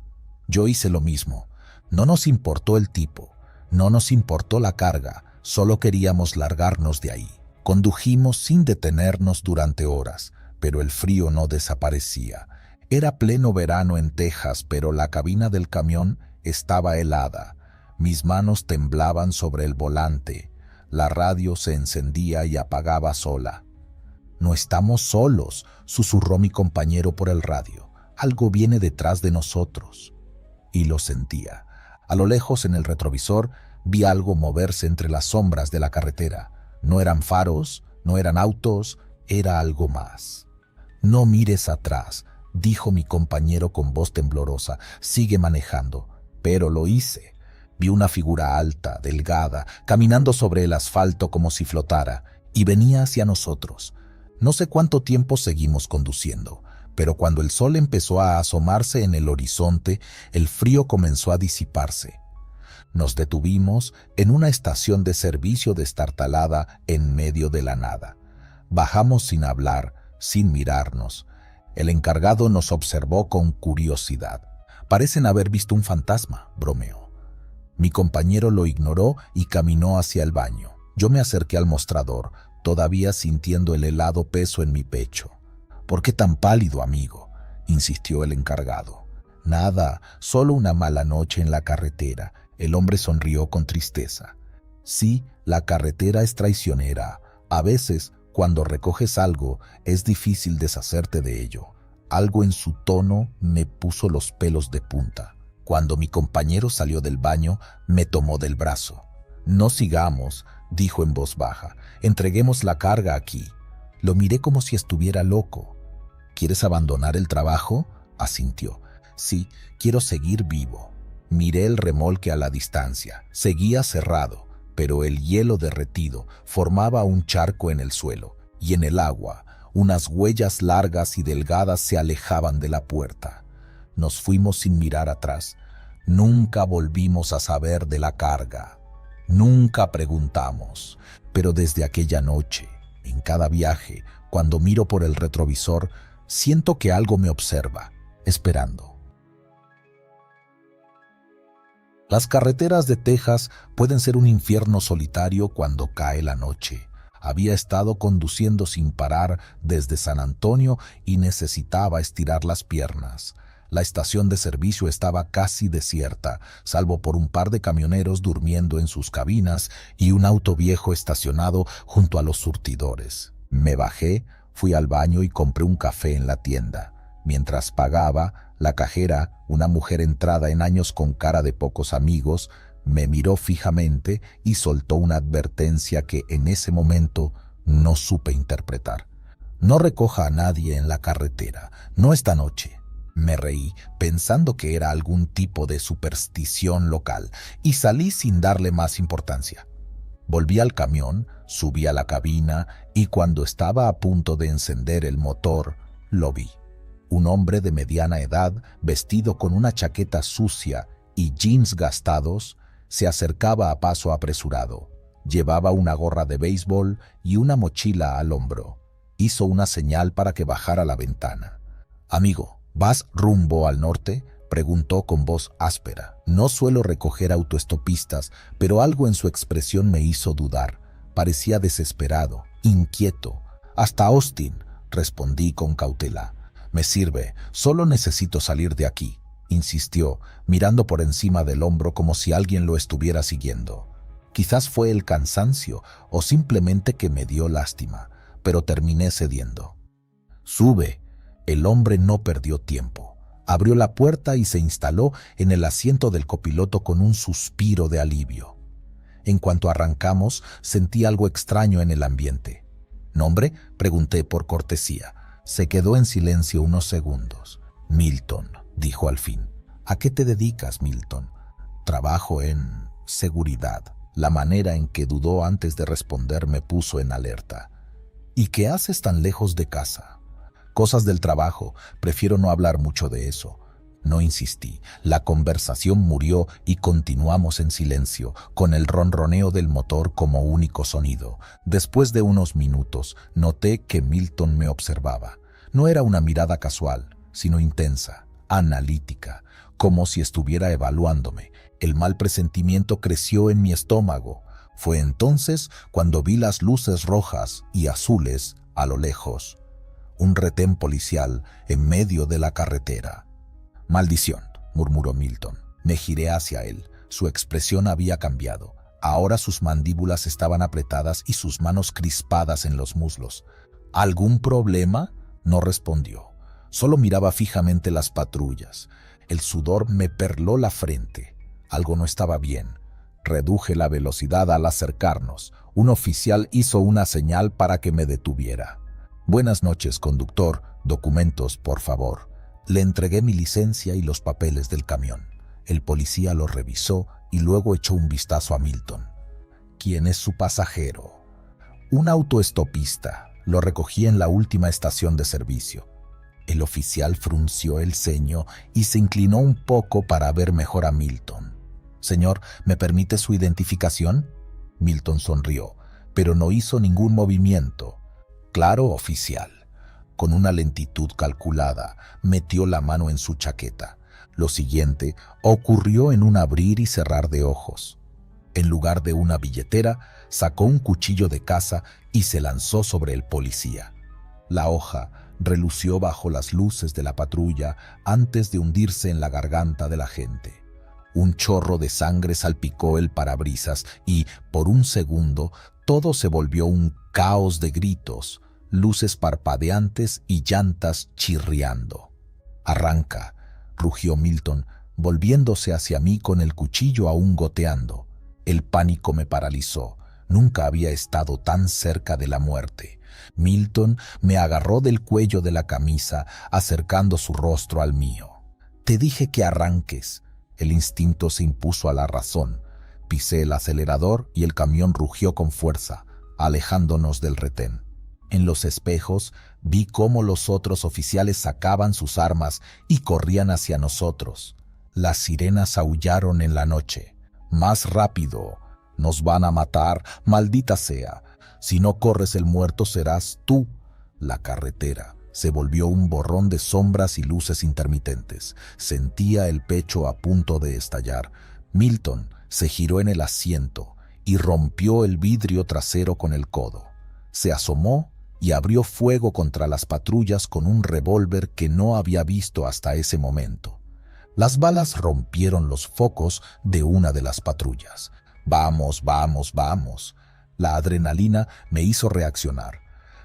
Yo hice lo mismo. No nos importó el tipo, no nos importó la carga, solo queríamos largarnos de ahí. Condujimos sin detenernos durante horas, pero el frío no desaparecía. Era pleno verano en Texas, pero la cabina del camión estaba helada. Mis manos temblaban sobre el volante. La radio se encendía y apagaba sola. «No estamos solos», susurró mi compañero por el radio. «Algo viene detrás de nosotros». Y lo sentía. A lo lejos, en el retrovisor, vi algo moverse entre las sombras de la carretera. No eran faros, no eran autos, era algo más. «No mires atrás», dijo mi compañero con voz temblorosa. «Sigue manejando». Pero lo hice. Vi una figura alta, delgada, caminando sobre el asfalto como si flotara, y venía hacia nosotros. No sé cuánto tiempo seguimos conduciendo, pero cuando el sol empezó a asomarse en el horizonte, el frío comenzó a disiparse. Nos detuvimos en una estación de servicio destartalada en medio de la nada. Bajamos sin hablar, sin mirarnos. El encargado nos observó con curiosidad. «Parecen haber visto un fantasma», bromeó. Mi compañero lo ignoró y caminó hacia el baño. Yo me acerqué al mostrador, todavía sintiendo el helado peso en mi pecho. «¿Por qué tan pálido, amigo?», insistió el encargado. «Nada, solo una mala noche en la carretera». El hombre sonrió con tristeza. «Sí, la carretera es traicionera. A veces Cuando recoges algo, es difícil deshacerte de ello. Algo en su tono me puso los pelos de punta. Cuando mi compañero salió del baño, me tomó del brazo. «No sigamos», dijo en voz baja. «Entreguemos la carga aquí». Lo miré como si estuviera loco. «¿Quieres abandonar el trabajo?», asintió. «Sí, quiero seguir vivo». Miré el remolque a la distancia. Seguía cerrado, pero el hielo derretido formaba un charco en el suelo, y en el agua, unas huellas largas y delgadas se alejaban de la puerta. Nos fuimos sin mirar atrás. Nunca volvimos a saber de la carga. Nunca preguntamos. Pero desde aquella noche, en cada viaje, cuando miro por el retrovisor, siento que algo me observa, esperando. Las carreteras de Texas pueden ser un infierno solitario cuando cae la noche. Había estado conduciendo sin parar desde San Antonio y necesitaba estirar las piernas. La estación de servicio estaba casi desierta, salvo por un par de camioneros durmiendo en sus cabinas y un auto viejo estacionado junto a los surtidores. Me bajé, fui al baño y compré un café en la tienda. Mientras pagaba, la cajera, una mujer entrada en años con cara de pocos amigos, me miró fijamente y soltó una advertencia que en ese momento no supe interpretar. «No recoja a nadie en la carretera, no esta noche». Me reí, pensando que era algún tipo de superstición local, y salí sin darle más importancia. Volví al camión, subí a la cabina y cuando estaba a punto de encender el motor, lo vi. Un hombre de mediana edad, vestido con una chaqueta sucia y jeans gastados, se acercaba a paso apresurado. Llevaba una gorra de béisbol y una mochila al hombro. Hizo una señal para que bajara la ventana. «Amigo, ¿vas rumbo al norte?», preguntó con voz áspera. No suelo recoger autoestopistas, pero algo en su expresión me hizo dudar. Parecía desesperado, inquieto. «Hasta Austin», respondí con cautela. «Me sirve, solo necesito salir de aquí», insistió, mirando por encima del hombro como si alguien lo estuviera siguiendo. Quizás fue el cansancio o simplemente que me dio lástima, pero terminé cediendo. «Sube». El hombre no perdió tiempo. Abrió la puerta y se instaló en el asiento del copiloto con un suspiro de alivio. En cuanto arrancamos, sentí algo extraño en el ambiente. «¿Nombre?», pregunté por cortesía. Se quedó en silencio unos segundos. «Milton», dijo al fin. «¿A qué te dedicas, Milton?» «Trabajo en seguridad». La manera en que dudó antes de responder me puso en alerta. «¿Y qué haces tan lejos de casa?» «Cosas del trabajo, prefiero no hablar mucho de eso». No insistí. La conversación murió y continuamos en silencio, con el ronroneo del motor como único sonido. Después de unos minutos, noté que Milton me observaba. No era una mirada casual, sino intensa, analítica, como si estuviera evaluándome. El mal presentimiento creció en mi estómago. Fue entonces cuando vi las luces rojas y azules a lo lejos. Un retén policial en medio de la carretera. «Maldición», murmuró Milton. Me giré hacia él. Su expresión había cambiado. Ahora sus mandíbulas estaban apretadas y sus manos crispadas en los muslos. «¿Algún problema?», no respondió. Solo miraba fijamente las patrullas. El sudor me perló la frente. Algo no estaba bien. Reduje la velocidad al acercarnos. Un oficial hizo una señal para que me detuviera. «Buenas noches, conductor. Documentos, por favor». Le entregué mi licencia y los papeles del camión. El policía lo revisó y luego echó un vistazo a Milton. «¿Quién es su pasajero?» «Un autoestopista. Lo recogí en la última estación de servicio». El oficial frunció el ceño y se inclinó un poco para ver mejor a Milton. «Señor, ¿me permite su identificación?» Milton sonrió, pero no hizo ningún movimiento. «Claro, oficial». Con una lentitud calculada, metió la mano en su chaqueta. Lo siguiente ocurrió en un abrir y cerrar de ojos. En lugar de una billetera, sacó un cuchillo de caza y se lanzó sobre el policía. La hoja relució bajo las luces de la patrulla antes de hundirse en la garganta del agente. Un chorro de sangre salpicó el parabrisas y, por un segundo, todo se volvió un caos de gritos, luces parpadeantes y llantas chirriando. «Arranca», rugió Milton, volviéndose hacia mí con el cuchillo aún goteando. El pánico me paralizó. Nunca había estado tan cerca de la muerte. Milton me agarró del cuello de la camisa, acercando su rostro al mío. «Te dije que arranques». El instinto se impuso a la razón. Pisé el acelerador y el camión rugió con fuerza, alejándonos del retén. En los espejos vi cómo los otros oficiales sacaban sus armas y corrían hacia nosotros. Las sirenas aullaron en la noche. «Más rápido. Nos van a matar, maldita sea. Si no corres el muerto serás tú». La carretera se volvió un borrón de sombras y luces intermitentes. Sentía el pecho a punto de estallar. Milton se giró en el asiento y rompió el vidrio trasero con el codo. Se asomó y abrió fuego contra las patrullas con un revólver que no había visto hasta ese momento. Las balas rompieron los focos de una de las patrullas. «Vamos, vamos, vamos». La adrenalina me hizo reaccionar.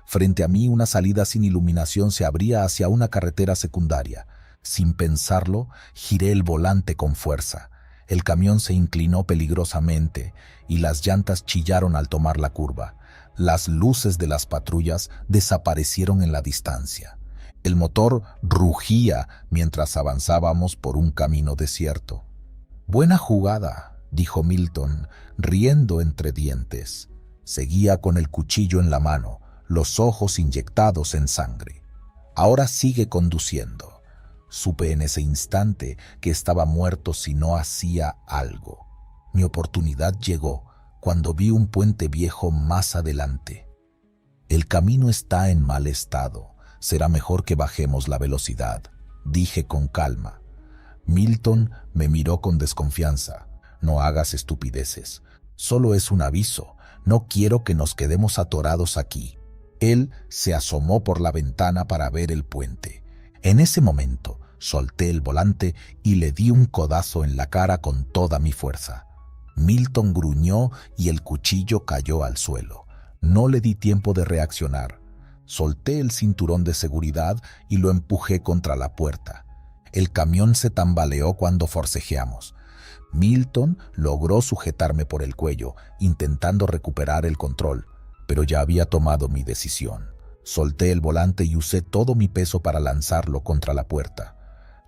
Frente a mí una salida sin iluminación se abría hacia una carretera secundaria. Sin pensarlo, giré el volante con fuerza. El camión se inclinó peligrosamente y las llantas chillaron al tomar la curva. Las luces de las patrullas desaparecieron en la distancia. El motor rugía mientras avanzábamos por un camino desierto. «Buena jugada», dijo Milton, riendo entre dientes. Seguía con el cuchillo en la mano, los ojos inyectados en sangre. «Ahora sigue conduciendo». Supe en ese instante que estaba muerto si no hacía algo. Mi oportunidad llegó cuando vi un puente viejo más adelante. «El camino está en mal estado. Será mejor que bajemos la velocidad», dije con calma. Milton me miró con desconfianza. «No hagas estupideces. Solo es un aviso. No quiero que nos quedemos atorados aquí». Él se asomó por la ventana para ver el puente. En ese momento solté el volante y le di un codazo en la cara con toda mi fuerza. Milton gruñó y el cuchillo cayó al suelo. No le di tiempo de reaccionar. Solté el cinturón de seguridad y lo empujé contra la puerta. El camión se tambaleó cuando forcejeamos. Milton logró sujetarme por el cuello, intentando recuperar el control, pero ya había tomado mi decisión. Solté el volante y usé todo mi peso para lanzarlo contra la puerta.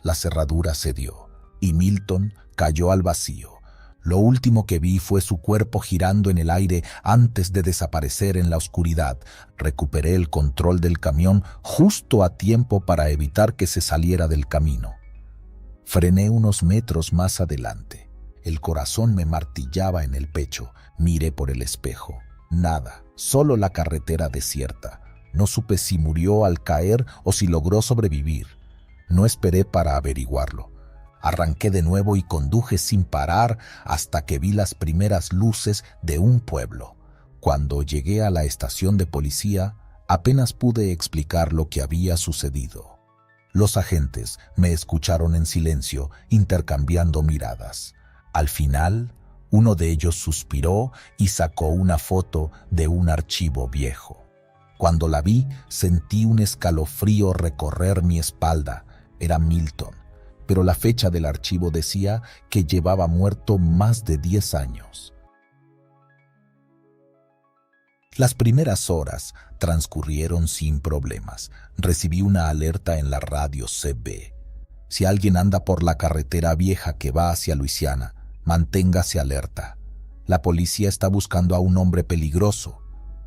La cerradura cedió y Milton cayó al vacío. Lo último que vi fue su cuerpo girando en el aire antes de desaparecer en la oscuridad. Recuperé el control del camión justo a tiempo para evitar que se saliera del camino. Frené unos metros más adelante. El corazón me martillaba en el pecho. Miré por el espejo. Nada, solo la carretera desierta. No supe si murió al caer o si logró sobrevivir. No esperé para averiguarlo. Arranqué de nuevo y conduje sin parar hasta que vi las primeras luces de un pueblo. Cuando llegué a la estación de policía, apenas pude explicar lo que había sucedido. Los agentes me escucharon en silencio, intercambiando miradas. Al final, uno de ellos suspiró y sacó una foto de un archivo viejo. Cuando la vi, sentí un escalofrío recorrer mi espalda. Era Milton, pero la fecha del archivo decía que llevaba muerto más de 10 años. Las primeras horas transcurrieron sin problemas. Recibí una alerta en la radio CB. Si alguien anda por la carretera vieja que va hacia Luisiana, manténgase alerta. La policía está buscando a un hombre peligroso.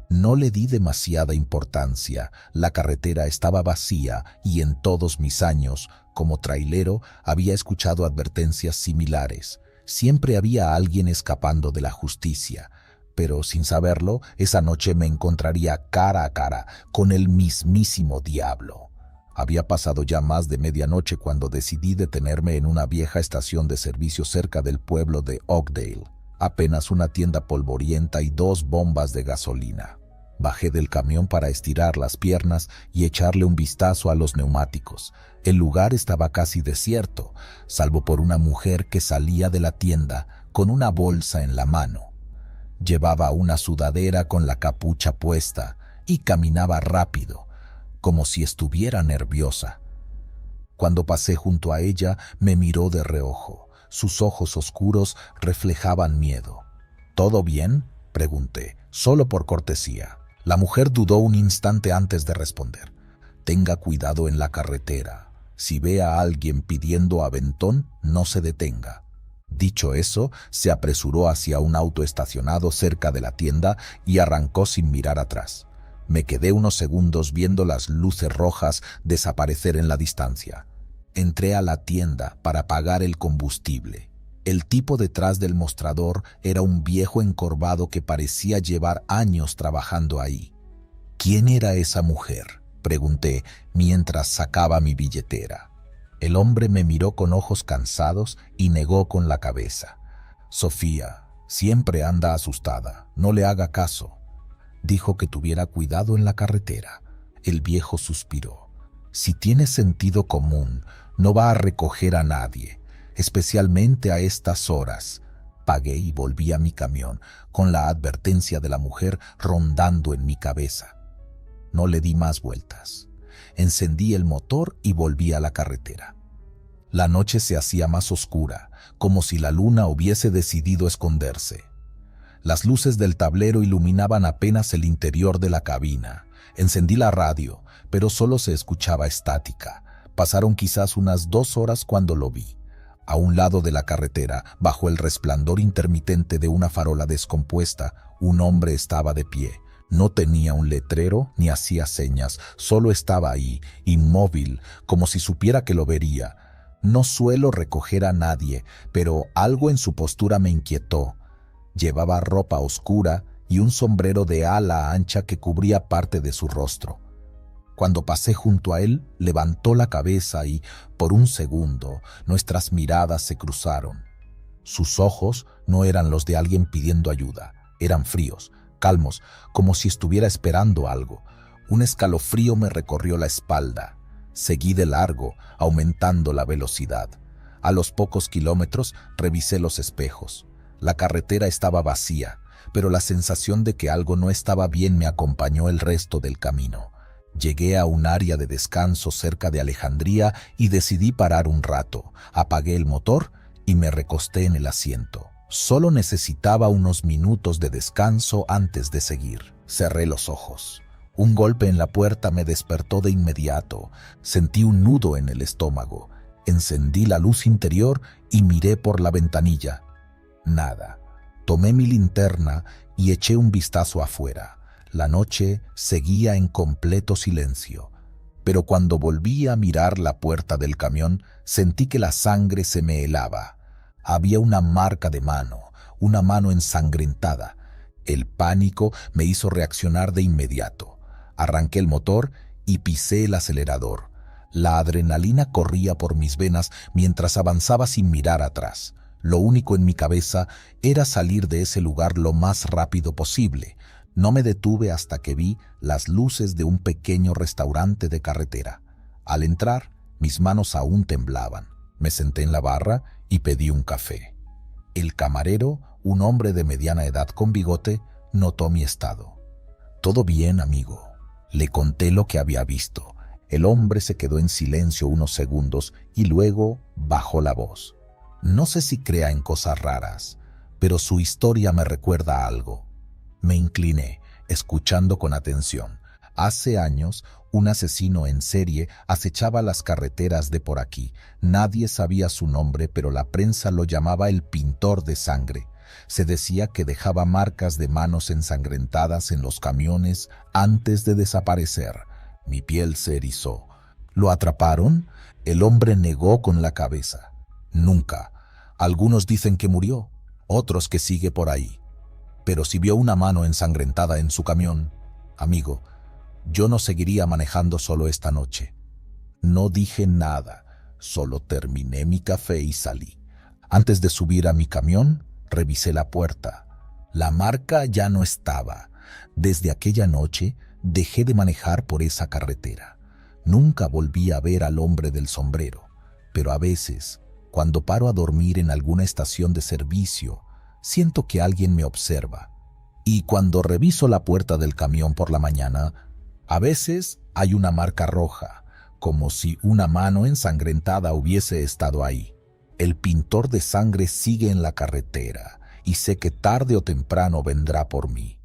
No le di demasiada importancia. La carretera estaba vacía y en todos mis años como trailero había escuchado advertencias similares. Siempre había alguien escapando de la justicia, pero sin saberlo, esa noche me encontraría cara a cara con el mismísimo diablo. Había pasado ya más de medianoche cuando decidí detenerme en una vieja estación de servicio cerca del pueblo de Oakdale. Apenas una tienda polvorienta y 2 bombas de gasolina. Bajé del camión para estirar las piernas y echarle un vistazo a los neumáticos. El lugar estaba casi desierto, salvo por una mujer que salía de la tienda con una bolsa en la mano. Llevaba una sudadera con la capucha puesta y caminaba rápido, como si estuviera nerviosa. Cuando pasé junto a ella, me miró de reojo. Sus ojos oscuros reflejaban miedo. ¿Todo bien?, pregunté, solo por cortesía. La mujer dudó un instante antes de responder. Tenga cuidado en la carretera. Si ve a alguien pidiendo aventón, no se detenga. Dicho eso, se apresuró hacia un auto estacionado cerca de la tienda y arrancó sin mirar atrás. Me quedé unos segundos viendo las luces rojas desaparecer en la distancia. Entré a la tienda para pagar el combustible. El tipo detrás del mostrador era un viejo encorvado que parecía llevar años trabajando ahí. ¿Quién era esa mujer?, pregunté mientras sacaba mi billetera. El hombre me miró con ojos cansados y negó con la cabeza. Sofía, siempre anda asustada, no le haga caso. Dijo que tuviera cuidado en la carretera. El viejo suspiró. Si tiene sentido común, no va a recoger a nadie, especialmente a estas horas. Pagué y volví a mi camión, con la advertencia de la mujer rondando en mi cabeza. No le di más vueltas. Encendí el motor y volví a la carretera. La noche se hacía más oscura, como si la luna hubiese decidido esconderse. Las luces del tablero iluminaban apenas el interior de la cabina. Encendí la radio, pero solo se escuchaba estática. Pasaron quizás unas 2 horas cuando lo vi. A un lado de la carretera, bajo el resplandor intermitente de una farola descompuesta, un hombre estaba de pie. No tenía un letrero ni hacía señas, solo estaba ahí, inmóvil, como si supiera que lo vería. No suelo recoger a nadie, pero algo en su postura me inquietó. Llevaba ropa oscura y un sombrero de ala ancha que cubría parte de su rostro. Cuando pasé junto a él, levantó la cabeza y, por un segundo, nuestras miradas se cruzaron. Sus ojos no eran los de alguien pidiendo ayuda, eran fríos, calmos, como si estuviera esperando algo. Un escalofrío me recorrió la espalda. Seguí de largo, aumentando la velocidad. A los pocos kilómetros revisé los espejos. La carretera estaba vacía, pero la sensación de que algo no estaba bien me acompañó el resto del camino. Llegué a un área de descanso cerca de Alejandría y decidí parar un rato. Apagué el motor y me recosté en el asiento. Solo necesitaba unos minutos de descanso antes de seguir. Cerré los ojos. Un golpe en la puerta me despertó de inmediato. Sentí un nudo en el estómago. Encendí la luz interior y miré por la ventanilla. Nada. Tomé mi linterna y eché un vistazo afuera. La noche seguía en completo silencio, pero cuando volví a mirar la puerta del camión, sentí que la sangre se me helaba. Había una marca de mano, una mano ensangrentada. El pánico me hizo reaccionar de inmediato. Arranqué el motor y pisé el acelerador. La adrenalina corría por mis venas mientras avanzaba sin mirar atrás. Lo único en mi cabeza era salir de ese lugar lo más rápido posible. No me detuve hasta que vi las luces de un pequeño restaurante de carretera. Al entrar, mis manos aún temblaban. Me senté en la barra y pedí un café. El camarero, un hombre de mediana edad con bigote, notó mi estado. «¿Todo bien, amigo?», le conté lo que había visto. El hombre se quedó en silencio unos segundos y luego bajó la voz. No sé si crea en cosas raras, pero su historia me recuerda a algo. Me incliné, escuchando con atención. Hace años, un asesino en serie acechaba las carreteras de por aquí. Nadie sabía su nombre, pero la prensa lo llamaba el pintor de sangre. Se decía que dejaba marcas de manos ensangrentadas en los camiones antes de desaparecer. Mi piel se erizó. ¿Lo atraparon? El hombre negó con la cabeza. Nunca. Algunos dicen que murió, otros que sigue por ahí. Pero si vio una mano ensangrentada en su camión, amigo, yo no seguiría manejando solo esta noche. No dije nada, solo terminé mi café y salí. Antes de subir a mi camión, revisé la puerta. La marca ya no estaba. Desde aquella noche dejé de manejar por esa carretera. Nunca volví a ver al hombre del sombrero, pero a veces, cuando paro a dormir en alguna estación de servicio, siento que alguien me observa. Y cuando reviso la puerta del camión por la mañana, a veces hay una marca roja, como si una mano ensangrentada hubiese estado ahí. El pintor de sangre sigue en la carretera y sé que tarde o temprano vendrá por mí.